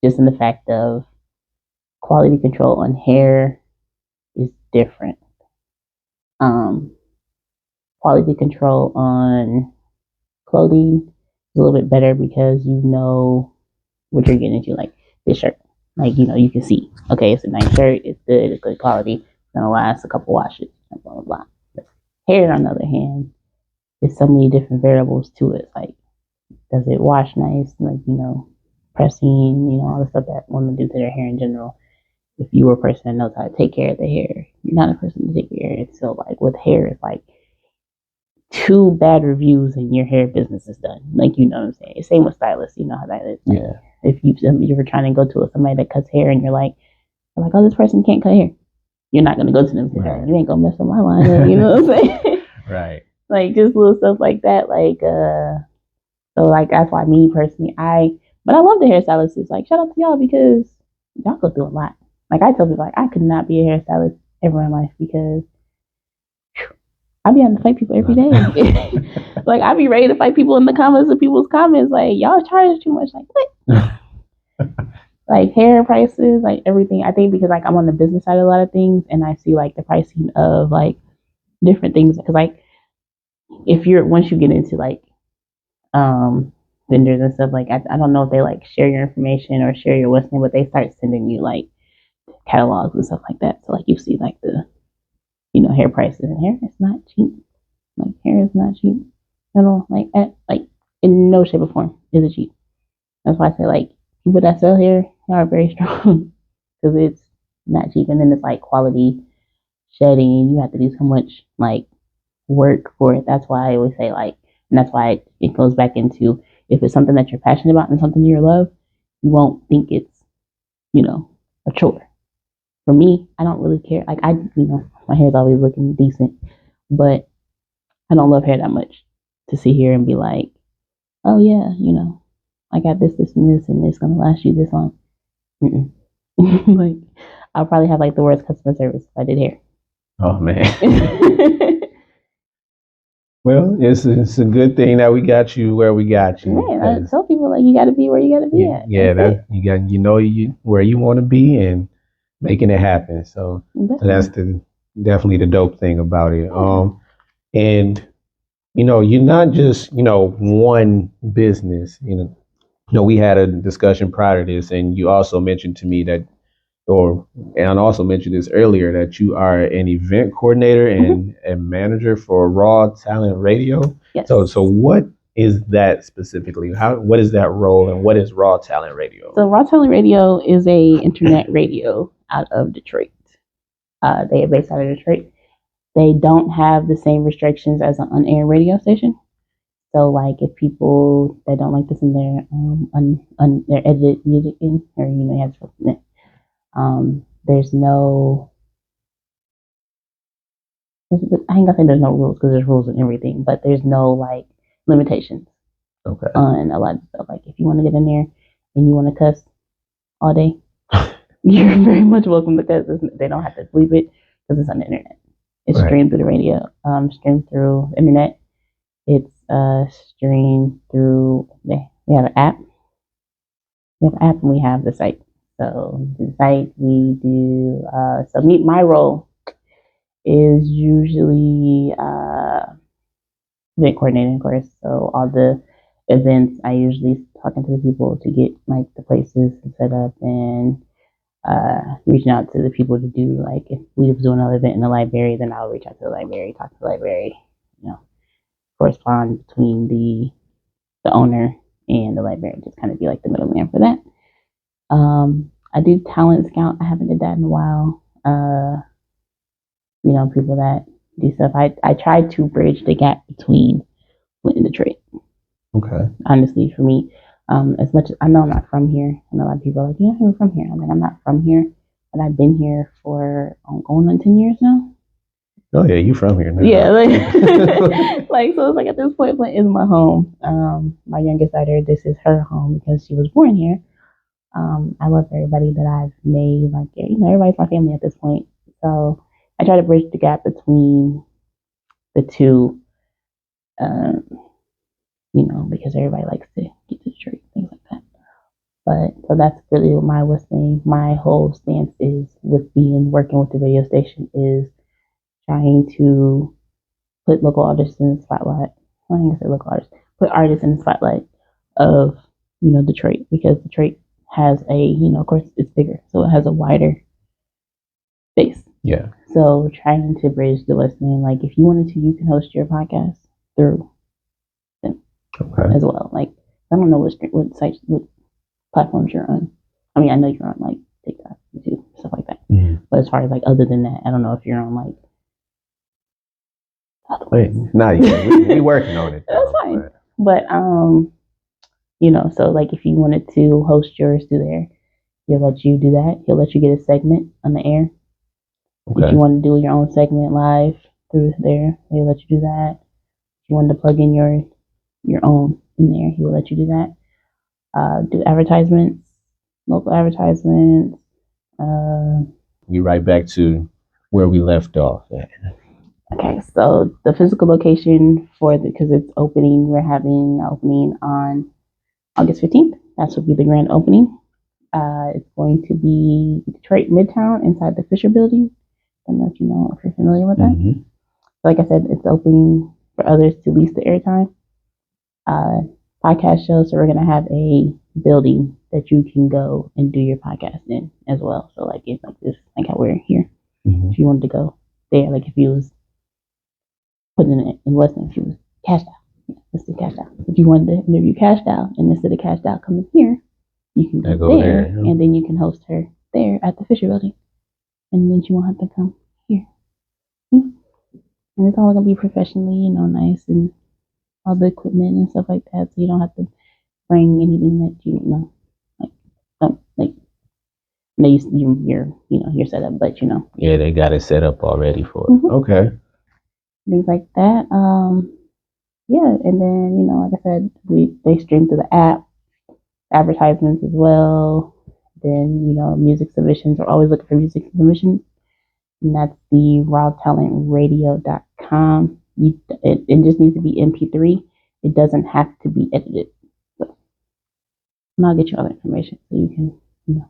Just in the fact of quality control on hair is different. Quality control on clothing is a little bit better, because you know what you're getting into. Like this shirt, like, you can see, okay, it's a nice shirt, it's good quality, it's gonna last a couple washes, blah blah blah. Hair, on the other hand, there's so many different variables to it. Like, does it wash nice? Like, pressing, all the stuff that women do to their hair in general. If you were a person that knows how to take care of the hair, you're not a person to take care of it. So, like, with hair, it's like 2 bad reviews and your hair business is done. Like, what I'm saying? Same with stylists. You know how that is. Like, yeah. If you were trying to go to somebody that cuts hair and you're like, oh, this person can't cut hair, you're not going to go to them, because you ain't going to mess up my line up, you know what I'm saying? Right. Like, just little stuff like that. Like, so, like, that's why me personally, but I love the hairstylists. Like, shout out to y'all, because y'all go through a lot. Like I tell people, like I could not be a hairstylist ever in life because I be having to fight people every day. Like I be ready to fight people in the comments of people's comments. Like y'all charge too much. Like what? Like hair prices, like everything. I think because like I'm on the business side of a lot of things, and I see like the pricing of like different things. Because like if you're once you get into like vendors and stuff, like I don't know if they like share your information or share your listing, but they start sending you like catalogs and stuff like that. So like you see like the hair prices, and hair is not cheap. Like hair is not cheap at all. Like in no shape or form is it cheap. That's why I say like people that sell hair are very strong because it's not cheap, and then it's like quality shedding. You have to do so much like work for it. That's why I always say like, and that's why it goes back into if it's something that you're passionate about and something you love, you won't think it's a chore. For me, I don't really care. Like my hair's always looking decent, but I don't love hair that much to sit here and be like, oh yeah, I got this, and it's gonna last you this long. Like, I'll probably have like the worst customer service if I did hair. Oh man. Well, it's a good thing that we got you where we got you. Man, I tell people like you got to be where you got to be at. Yeah, you got where you want to be and making it happen. So that's definitely the dope thing about it. And you're not just one business. We had a discussion prior to this, and you also mentioned to me that, and I also mentioned this earlier, that you are an event coordinator and a manager for Raw Talent Radio. Yes. So what is that specifically? What is that role, and what is Raw Talent Radio? So Raw Talent Radio is a internet radio out of Detroit. They are based out of Detroit. They don't have the same restrictions as an on-air radio station. So like if people that don't like this in their their edited music in, or you have to. There's no, I ain't gonna say there's no rules because there's rules and everything, but there's no like limitations on a lot of stuff. Like if you want to get in there and you want to cuss all day, you're very much welcome to cuss. They don't have to bleep it because it's on the internet. It's streamed through the radio, streamed through the internet. It's streamed through, we have an app. We have an app and we have the site. So the site we do, my role is usually event coordinating, of course. So all the events, I usually talking to the people to get like the places set up and reaching out to the people to do like if we do another event in the library, then I'll reach out to the library, talk to the library, correspond between the owner and the library, just kind of be like the middleman for that. I do talent scout. I haven't did that in a while. People that do stuff. I try to bridge the gap between Flint and Detroit. Okay. Honestly, for me, as much as I know I'm not from here, and a lot of people are like, "Yeah, I'm from here." I'm like, I'm not from here, but I've been here for going on 10 years now. Oh yeah, you from here now. Yeah, like so it's like at this point, Flint is my home. My youngest daughter, this is her home because she was born here. I love everybody that I've made. Like, everybody's my family at this point. So I try to bridge the gap between the two, because everybody likes to get to Detroit, things like that. But so that's really what my whole stance is with working with the radio station is trying to put local artists in the spotlight. I think I say local artists, put artists in the spotlight of, Detroit, because Detroit has of course it's bigger, so it has a wider base. Yeah. So trying to bridge the listening, like if you wanted to, you can host your podcast through them as well. Like I don't know what sites, what platforms you're on. I mean, I know you're on like TikTok, YouTube, stuff like that. Mm-hmm. But as far as like other than that, I don't know if you're on like. Wait, not yet. We working on it. That's fine. But so like if you wanted to host yours through there, he'll let you do that. He'll let you get a segment on the air. Okay. If you want to do your own segment live through there, he'll let you do that. If you wanted to plug in your own in there, he will let you do that. Do advertisements, local advertisements, We right back to where we left off at. Okay, so the physical location because it's opening, we're having an opening on August 15th. That's will be the grand opening. It's going to be Detroit Midtown inside the Fisher Building. I don't know if you know if you're familiar with that. Mm-hmm. Like I said, it's opening for others to lease the airtime. Podcast show, so we're gonna have a building that you can go and do your podcast in as well. So like it's like this, like how we're here. Mm-hmm. If you wanted to go there, like if you was putting it in Western, if you was cashed out, let's do cashed out. If you wanted to interview cashed out, and instead of cashed out coming here, you can go there, and then you can host her there at the Fisher Building, and then she won't have to come here. Yeah. And it's all gonna be professionally, nice and all the equipment and stuff like that, so you don't have to bring anything that like you're set up, but Yeah, they got it set up already for it. Mm-hmm. Okay. Things like that. Yeah, and then like I said, they stream through the app, advertisements as well. Then music submissions. We're always looking for music submissions, and that's the rawtalentradio.com. It just needs to be MP3. It doesn't have to be edited. So, and I'll get you all the information so you can do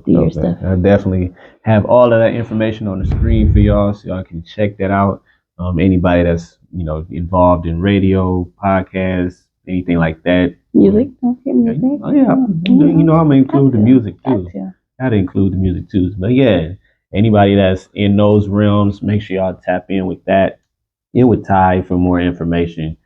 your stuff. I definitely have all of that information on the screen for y'all, so y'all can check that out. Anybody that's involved in radio, podcasts, anything like that. Music, don't forget music. Oh yeah, I'm gonna include the music too. Gotta include the music too. But yeah, anybody that's in those realms, make sure y'all tap in with that. In with Ty for more information.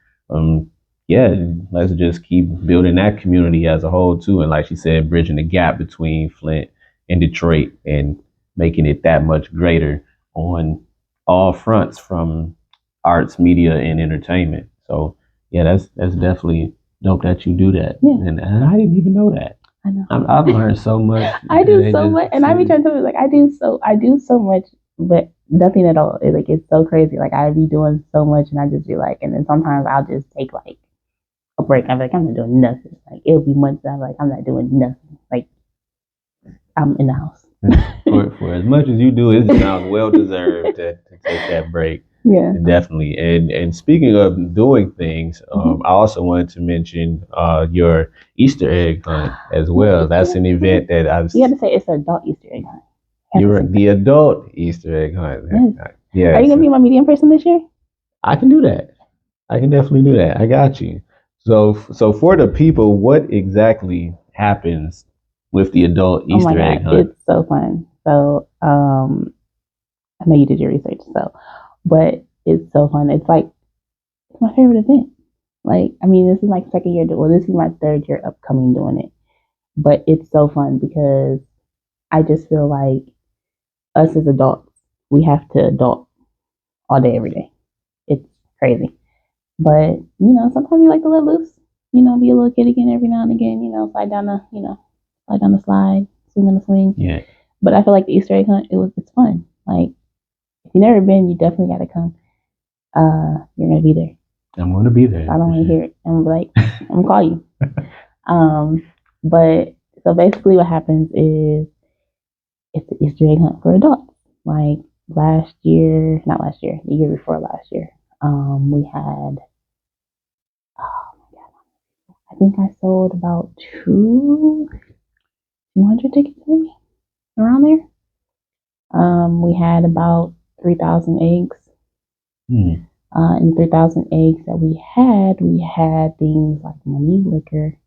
Yeah, let's just keep building that community as a whole too, and like she said, bridging the gap between Flint and Detroit and making it that much greater on all fronts, from arts, media, and entertainment. So yeah, that's definitely dope that you do that. Yeah. And I didn't even know that. I know. I've learned so much. I do so much, and I be trying to tell you, like I do so much, but nothing at all. It's so crazy. Like I be doing so much, and I just be like, and then sometimes I'll just take like a break. I'm like, I'm not doing nothing. Like it'll be months. I'm like, I'm not doing nothing. Like I'm in the house. for as much as you do, it sounds well deserved to take that break. Yeah, definitely. And speaking of doing things, I also wanted to mention your Easter egg hunt as well. That's an event that I've. You got to say it's an adult Easter egg hunt. You're the adult Easter egg hunt. Yes. Yeah. Are you gonna be my medium person this year? I can do that. I can definitely do that. I got you. So for the people, what exactly happens with the adult Easter egg hunt? It's so fun. So I know you did your research, but it's so fun. It's like it's my favorite event. Like this is my second year. Well, this is my third year upcoming doing it, but it's so fun because I just feel like us as adults, we have to adult all day, every day. It's crazy. But, sometimes you like to let loose, be a little kid again every now and again, slide down the slide, swing on the swing. Yeah. But I feel like the Easter egg hunt, it's fun. Like, if you've never been, you definitely got to come. You're going to be there. I'm going to be there. I don't want to hear it. I'm going to call you. But, so basically what happens is, it's the Easter egg hunt for adults. Like, the year before last year, we had, oh my God, I think I sold about 200 tickets maybe, around there. We had about 3,000 eggs. And 3,000 eggs that we had things like money, liquor,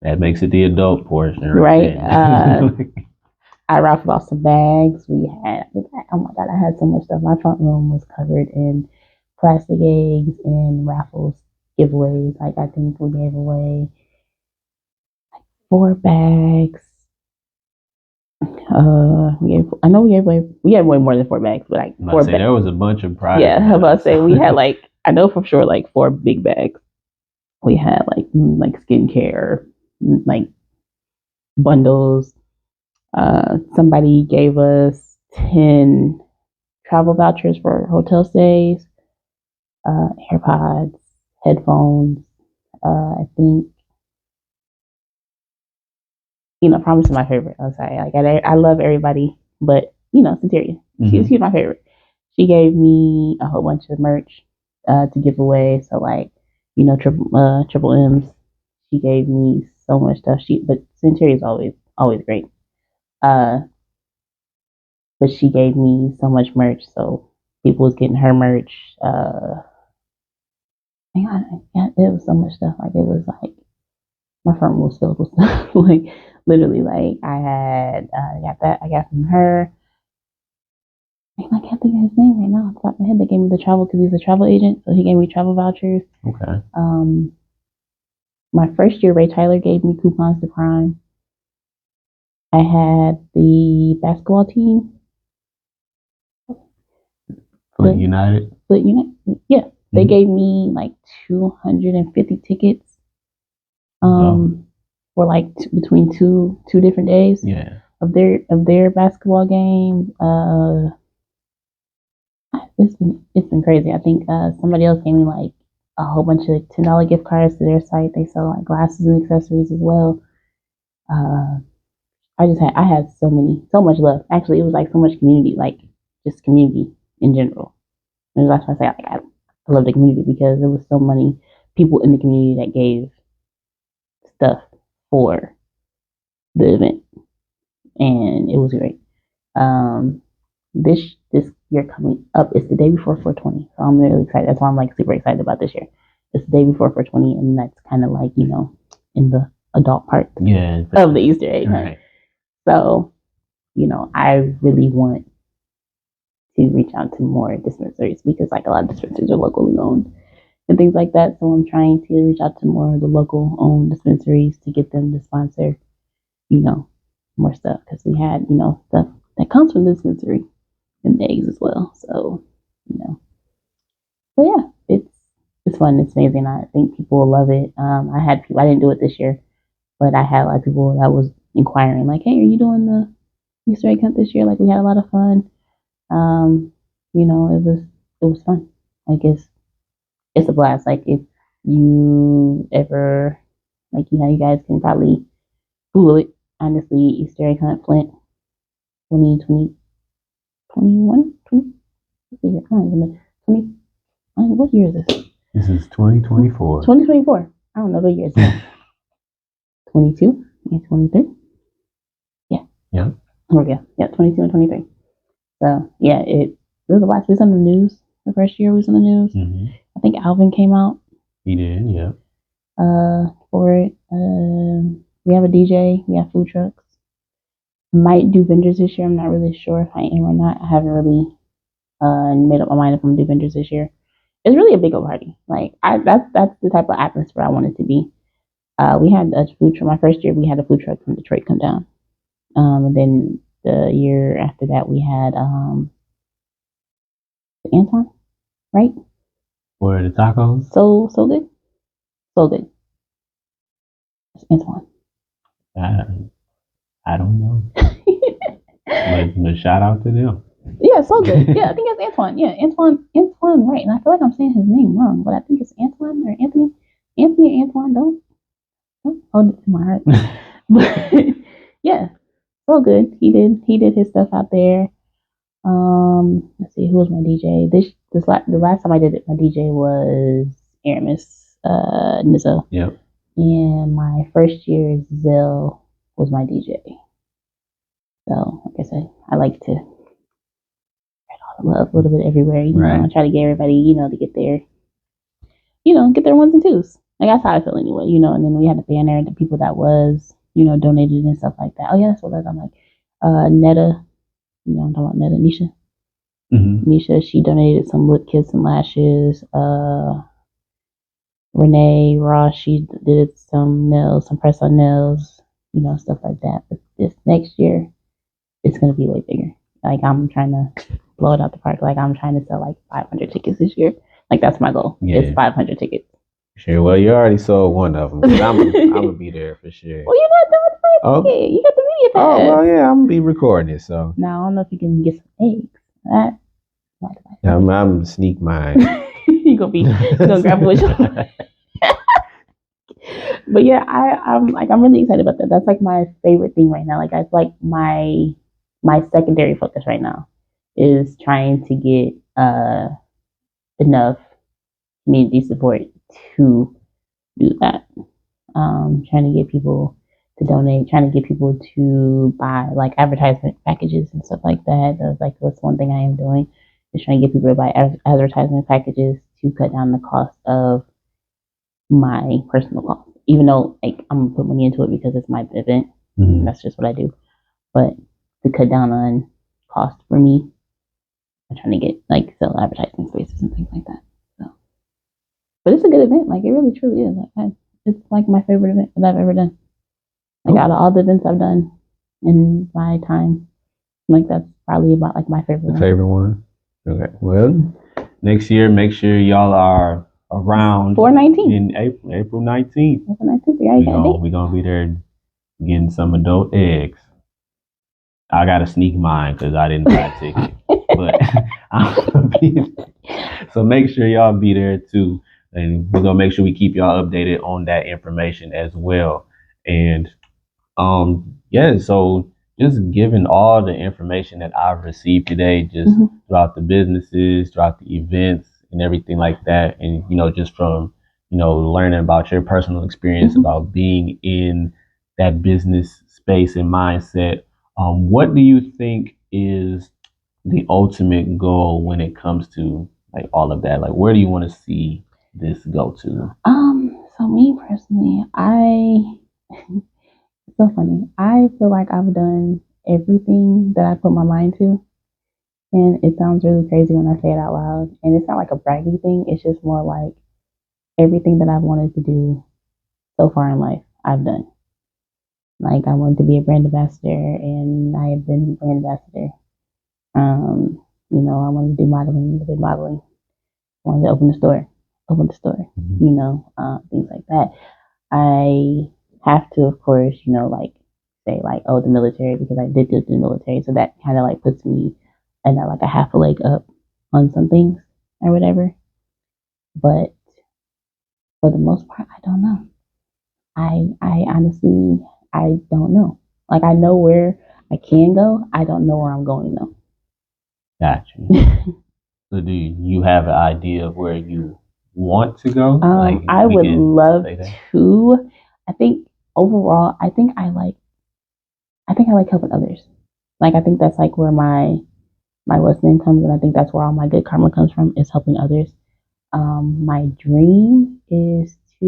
that makes it the adult portion, right? I raffled off some bags. Oh my God, I had so much stuff. My front room was covered in plastic eggs and raffles, giveaways. Like I think we gave away like 4 bags. We gave away more than 4 bags, but like 4 bags. There was a bunch of prizes. Yeah, I was about to say we had I know for sure 4 big bags. We had like skincare, like bundles. Somebody gave us 10 travel vouchers for hotel stays, AirPods, headphones. I think Promise is my favorite. I'm sorry. Like I love everybody, but Centuria. She's my favorite. She gave me a whole bunch of merch to give away. So like, triple M's. She gave me so much stuff. But Centuria is always great. Uh, but she gave me so much merch, so people was getting her merch. Yeah, it was so much stuff. Like it was like my front was filled with stuff. Like literally, like I had got that I got from her. I can't think of his name right now off the top of my head. They gave me the travel because he's a travel agent, so he gave me travel vouchers. Okay. My first year, Ray Tyler gave me coupons to Prime. I had the basketball team. Flint United. Yeah. They gave me like 250 tickets. For like between two different days. Yeah. Of their basketball game. It's been crazy. I think somebody else gave me like a whole bunch of $10 gift cards to their site. They sell like glasses and accessories as well. I had so much love. Actually, it was like so much community, like just community in general. And that's why I say I love the community because there was so many people in the community that gave stuff for the event, and it was great. Um, this year coming up is the day before 420, so I'm really excited. That's why I'm like super excited about this year. It's the day before 420, and that's kind of like in the adult part of the Easter egg hunt. Right. So I really want to reach out to more dispensaries because like a lot of dispensaries are locally owned and things like that. So I'm trying to reach out to more of the local owned dispensaries to get them to sponsor, more stuff because we had, stuff that comes from the dispensary and eggs as well. So, so yeah, it's fun. It's amazing. I think people will love it. I had people, I didn't do it this year, but I had a lot of people that was inquiring like, hey, are you doing the Easter egg hunt this year? Like we had a lot of fun. It was fun. Like it's a blast. Like if you ever like you guys can probably Google it. Honestly, Easter egg hunt Flint 2020 21 20 let's see here. I don't even know. 20 what year is this? This is 2024. 2024. I don't know the years. 22 and 23. Yeah. Yeah. Oh yeah. Yeah, 22 and 23. So yeah, it was a lot. It was on the news. The first year was on the news. Mm-hmm. I think Alvin came out. He did, yeah. For it. We have a DJ. We have food trucks. Might do vendors this year. I'm not really sure if I am or not. I haven't really made up my mind if I'm gonna do vendors this year. It's really a big old party. Like that's the type of atmosphere I want it to be. We had a food truck. My first year, we had a food truck from Detroit come down. And then the year after that, we had Antoine, right? For the tacos. So good, so good. It's Antoine. I don't know. but shout out to them. Yeah, so good. Yeah, I think it's Antoine. Yeah, Antoine, right. And I feel like I'm saying his name wrong, but I think it's Antoine or Anthony. Anthony or Antoine, don't hold it to my heart. But yeah, so good. He did his stuff out there. Let's see, who was my DJ? The last time I did it, my DJ was Aramis, Nizzo. Yep. And my first year, Zell was my DJ. So, like I said, I like to spread all the love a little bit everywhere. Right. I try to get everybody, to get their ones and twos. Like that's how I feel anyway, And then we had the banner, the people that was, donated and stuff like that. Oh yeah, that's what I'm like. Netta, I'm talking about Netta, Nisha. Mm-hmm. Nisha, she donated some lip kits and lashes. Renee Ross, she did some nails, some press on nails, stuff like that. But this next year, it's gonna be way bigger. Like I'm trying to blow it out the park. Like I'm trying to sell like 500 tickets this year. Like that's my goal. Yeah. It's 500 tickets. Sure. Well, you already sold one of them. I'm gonna be there for sure. Well, you're not doing the ticket. You got the media pass. Oh well, yeah, I'm gonna be recording it. So now I don't know if you can get some eggs. I'm sneak mine. You gonna grab a bush. But yeah, I'm really excited about that. That's like my favorite thing right now. Like that's like my secondary focus right now is trying to get enough community support to do that. Trying to get people to donate, trying to get people to buy like advertisement packages and stuff like that. That's one thing I am doing is trying to get people to buy advertisement packages to cut down the cost of my personal cost. Even though like I'm gonna put money into it because it's my event, that's just what I do. But to cut down on cost for me, I'm trying to get like sell advertising spaces and things like that. So, but it's a good event. Like it really truly is. It's like my favorite event that I've ever done. Like out of all the events I've done in my time, like that's probably about like my favorite one. Favorite one. Okay. Well, next year, make sure y'all are around 4/19 in April 19th. April 19th. Yeah, We're gonna be there getting some adult eggs. I gotta sneak mine because I didn't buy a ticket, but I'm gonna be there. So make sure y'all be there too, and we're gonna make sure we keep y'all updated on that information as well. And yeah, so just given all the information that I've received today, just throughout the businesses, throughout the events and everything like that, and just from learning about your personal experience about being in that business space and mindset, what do you think is the ultimate goal when it comes to like all of that? Like, where do you want to see this go to? So me personally, it's so funny. I feel like I've done everything that I put my mind to. And it sounds really crazy when I say it out loud. And it's not like a braggy thing. It's just more like everything that I've wanted to do so far in life, I've done. Like I wanted to be a brand ambassador and I have been a brand ambassador. I wanted to do modeling, I did modeling. I wanted to open the store, things like that. I have to, of course, like say like, oh, the military, because I did the military. So that kind of like puts me and like a half a leg up on some things or whatever. But for the most part, I don't know. I honestly, I don't know. Like I know where I can go. I don't know where I'm going though. Gotcha. So do you have an idea of where you want to go? I would love to. I think overall, I think I like helping others. Like I think that's like where my West name comes, and I think that's where all my good karma comes from is helping others. My dream is I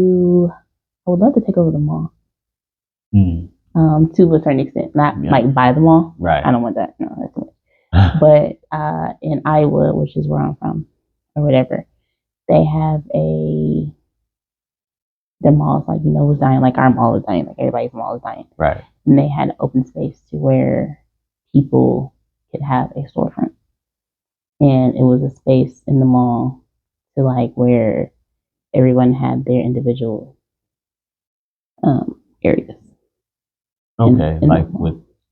would love to take over the mall. To a certain extent, not like buy the mall. Right. I don't want that. No, that's too much. But in Iowa, which is where I'm from, or whatever, they have their malls like was dying, like our mall is dying, like everybody's mall is dying. Right. And they had an open space to where people could have a storefront, and it was a space in the mall to like where everyone had their individual areas. Okay, in like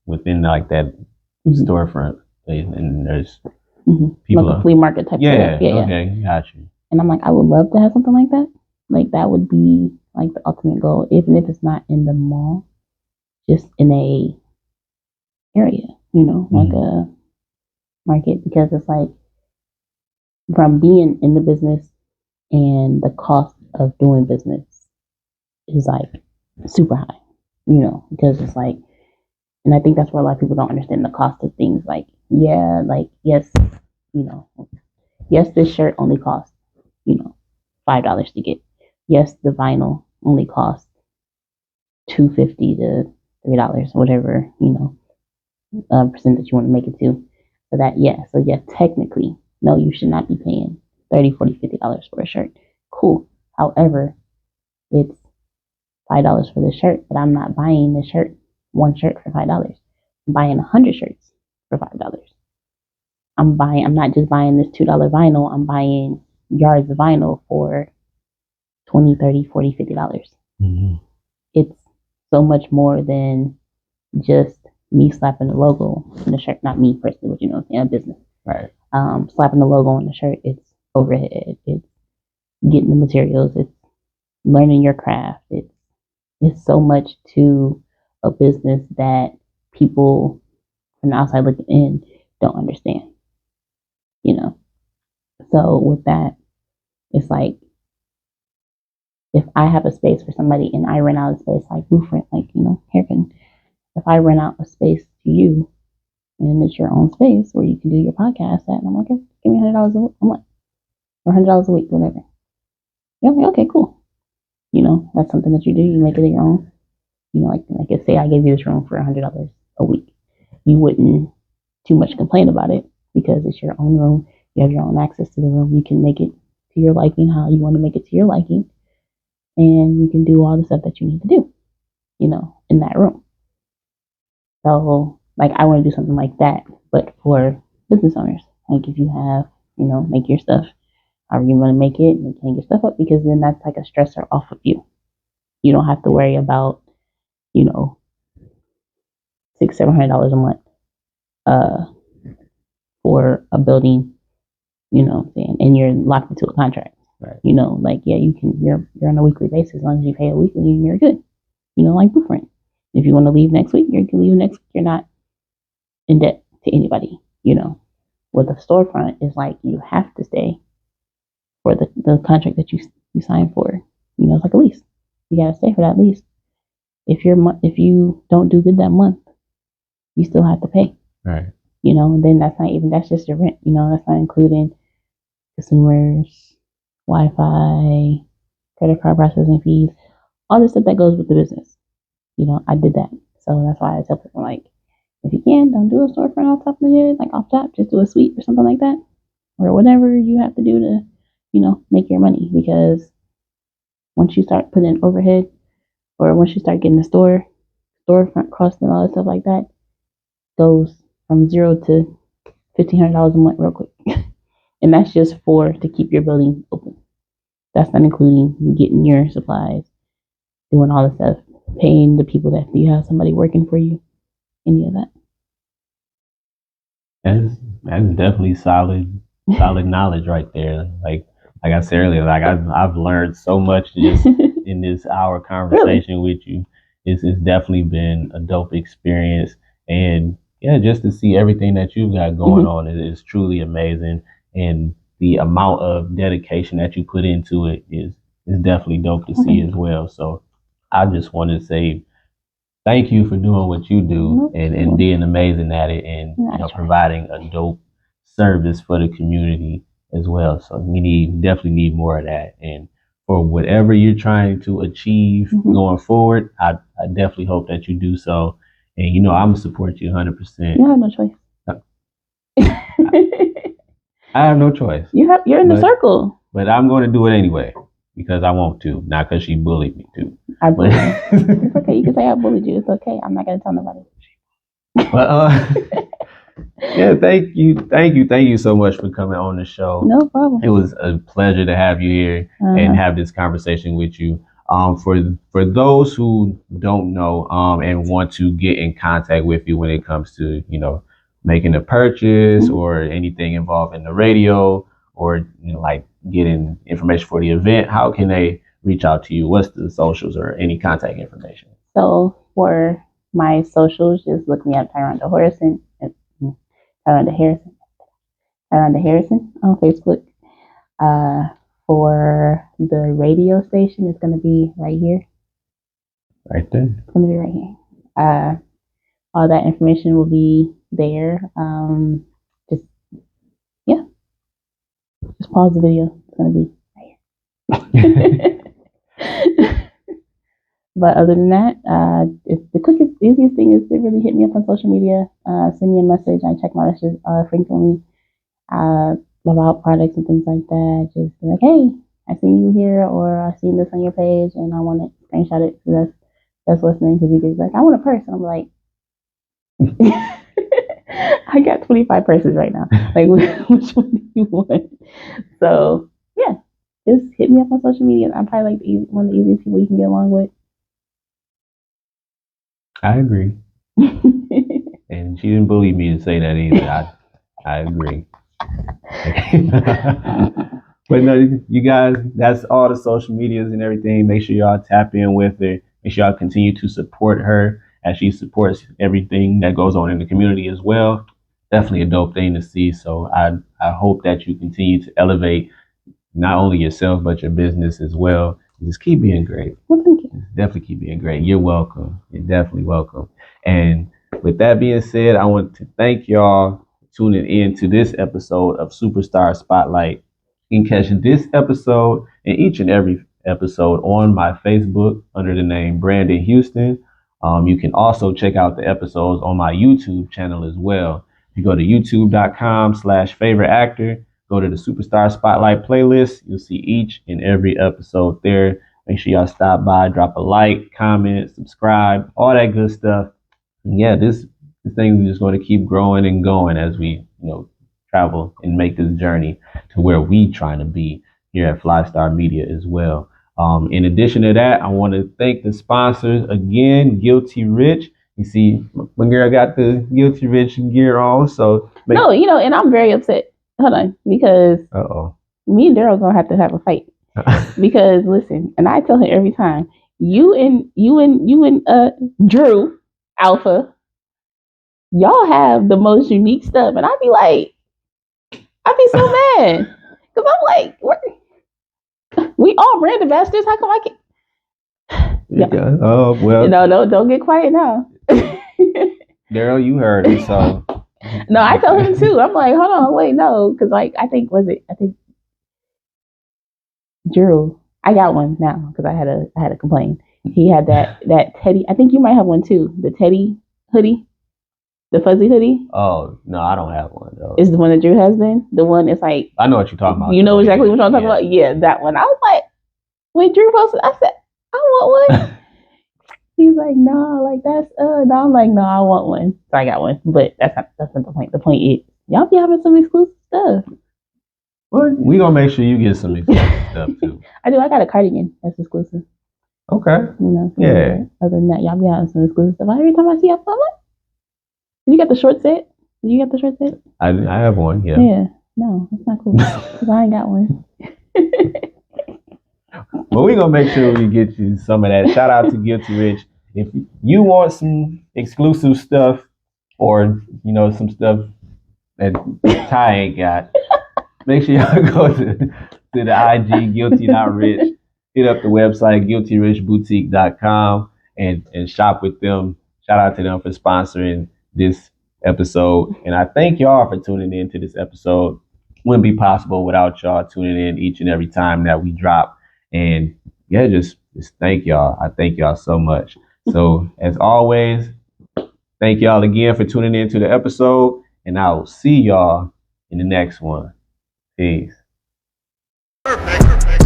within like that storefront, and there's people like a flea market type. Yeah. Okay, got you. And I'm like, I would love to have something like that. Like that would be like the ultimate goal, even if it's not in the mall, just in a area, like a market, because it's like from being in the business and the cost of doing business is like super high, because it's like, and I think that's where a lot of people don't understand the cost of things. Like, yeah, like yes, yes, this shirt only costs, $5 to get. Yes, the vinyl only costs $2.50 to $3, whatever, percent that you want to make it to. So technically, no, you should not be paying $30, $40, $50 for a shirt. Cool. However, it's $5 for the shirt, but I'm not buying the shirt, one shirt for $5. I'm buying 100 shirts for $5. I'm not just buying this $2 vinyl, I'm buying yards of vinyl for $20, $30, $40, $50. It's so much more than just me slapping the logo on the shirt. Not me personally, but a business. Right. Slapping the logo on the shirt, it's overhead, it's getting the materials, it's learning your craft, it's it's so much to a business that people from the outside looking in don't understand, you know. So with that, it's like if I have a space for somebody and I rent out a space like Blueprint, like, Hairpin, if I rent out a space to you and it's your own space where you can do your podcast at, and I'm like, okay, give me $100 a month or $100 a week, whatever. You're like, okay, cool. That's something that you do. You make it your own. Like if say I gave you this room for $100 a week, you wouldn't too much complain about it because it's your own room. You have your own access to the room. You can make it to your liking, how you want to make it to your liking, and you can do all the stuff that you need to do, in that room. So, like, I want to do something like that, but for business owners. Like, if you have, make your stuff however you want to make it, and hang your stuff up, because then that's like a stressor off of you. You don't have to worry about, $600-700 a month for a building, what I'm saying, and you're locked into a contract. Right. Like, yeah, you're on a weekly basis. As long as you pay it weekly, and you're good. Like Blueprint. If you want to leave next week, you can leave next week. You're not in debt to anybody. With a storefront, is like you have to stay for the contract that you signed for. It's like a lease. You gotta stay for that lease. If you don't do good that month, you still have to pay. Right. And then that's just your rent. That's not including consumers, Wi-Fi, credit card processing fees, all the stuff that goes with the business. I did that. So that's why I tell people, like, if you can, don't do a storefront off top of the head, like off top, just do a suite or something like that. Or whatever you have to do to, make your money. Because once you start putting in overhead, or once you start getting the storefront costs and all that stuff like that, goes from $0 to $1,500 a month real quick. And that's just to keep your building open. That's not including getting your supplies, doing all the stuff, paying the people that you have somebody working for you, any of that. That's definitely solid knowledge right there. Like I said earlier, like I've learned so much just in this hour conversation with you. It's definitely been a dope experience, and yeah, just to see everything that you've got going on is truly amazing, and the amount of dedication that you put into it is definitely dope to see as well. So I just want to say thank you for doing what you do and being amazing at it, and providing a dope service for the community as well. So we definitely need more of that. And for whatever you're trying to achieve going forward, I definitely hope that you do so. And I'm gonna support you 100%. You have no choice. I have no choice. You're in the circle. But I'm going to do it anyway because I want to, not because she bullied me to. I bullied you. It's okay. You can say I bullied you. It's okay. I'm not gonna tell nobody. But yeah, thank you so much for coming on the show. No problem. It was a pleasure to have you here and have this conversation with you. For those who don't know and want to get in contact with you when it comes to making a purchase or anything involving the radio, or like getting information for the event, how can they reach out to you? What's the socials or any contact information? So for my socials, just look me up, Tyronda Harrison on Facebook. For the radio station, it's going to be right here. Right there. It's going to be right here. All that information will be there. Just pause the video. It's going to be right here. But other than that, the quickest, easiest thing is to really hit me up on social media. Send me a message. I check my messages frequently about products and things like that. Just be like, hey, I see you here, or I seen this on your page, and I want to screenshot it. So that's listening, because you get like, I want a purse, and I'm like, I got 25 purses right now. Like, which one do you want? So yeah, just hit me up on social media. I'm probably like one of the easiest people you can get along with. I agree. And she didn't bully me to say that either. I agree. But no, you guys, that's all the social medias and everything. Make sure y'all tap in with her. Make sure y'all continue to support her as she supports everything that goes on in the community as well. Definitely a dope thing to see. So I hope that you continue to elevate not only yourself but your business as well. Just keep being great. Well, thank you. Definitely keep being great. You're welcome. You're definitely welcome. And with that being said, I want to thank y'all for tuning in to this episode of Superstar Spotlight. You can catch this episode and each and every episode on my Facebook under the name Brandon Houston. You can also check out the episodes on my YouTube channel as well. If you go to youtube.com/favorite actor, go to the Superstar Spotlight playlist. You'll see each and every episode there. Make sure y'all stop by, drop a like, comment, subscribe, all that good stuff. And yeah, this thing is just going to keep growing and going as we, travel and make this journey to where we trying to be here at Flystar Media as well. In addition to that, I want to thank the sponsors again, Guilty Rich. You see, my girl got the Guilty Rich gear on, so no, and I'm very upset. Hold on, because me and Daryl gonna have to have a fight. Because listen, and I tell him every time, you and Drew Alpha, y'all have the most unique stuff, and I'd be so mad because I'm like, we all brand ambassadors. How come I can't? Yeah. Oh well. No, don't get quiet now. Daryl, you heard it, so. No, I told him too. I'm like, hold on, wait, no, because I think Drew, I got one now because I had a complaint. He had that Teddy. I think you might have one too. The Teddy hoodie, the fuzzy hoodie. Oh no, I don't have one though. Is the one that Drew has then? The one it's like. I know what you're talking about. You know exactly what I'm talking about. Yeah, that one. I was like, when Drew posted, I said, I want one. He's like, no, like that's no. I'm like, no, I want one. So I got one, but that's not the point. The point is, y'all be having some exclusive stuff. Well, we gonna make sure you get some exclusive stuff too. I do. I got a cardigan that's exclusive. Okay. Yeah. Other than that, y'all be having some exclusive stuff. Every time I see y'all, I'm like, did you get the short set? Did you get the short set? I have one. Yeah. Yeah. No, that's not cool. Because I ain't got one. But we gonna make sure we get you some of that. Shout out to Guilty Rich. If you want some exclusive stuff, or some stuff that Ty ain't got, make sure y'all go to the IG Guilty.Rich. Hit up the website guiltyrichboutique.com and shop with them. Shout out to them for sponsoring this episode. And I thank y'all for tuning in to this episode. Wouldn't be possible without y'all tuning in each and every time that we drop. And yeah, just thank y'all. I thank y'all so much. So as always, thank y'all again for tuning in to the episode. And I will see y'all in the next one. Peace. Perfect.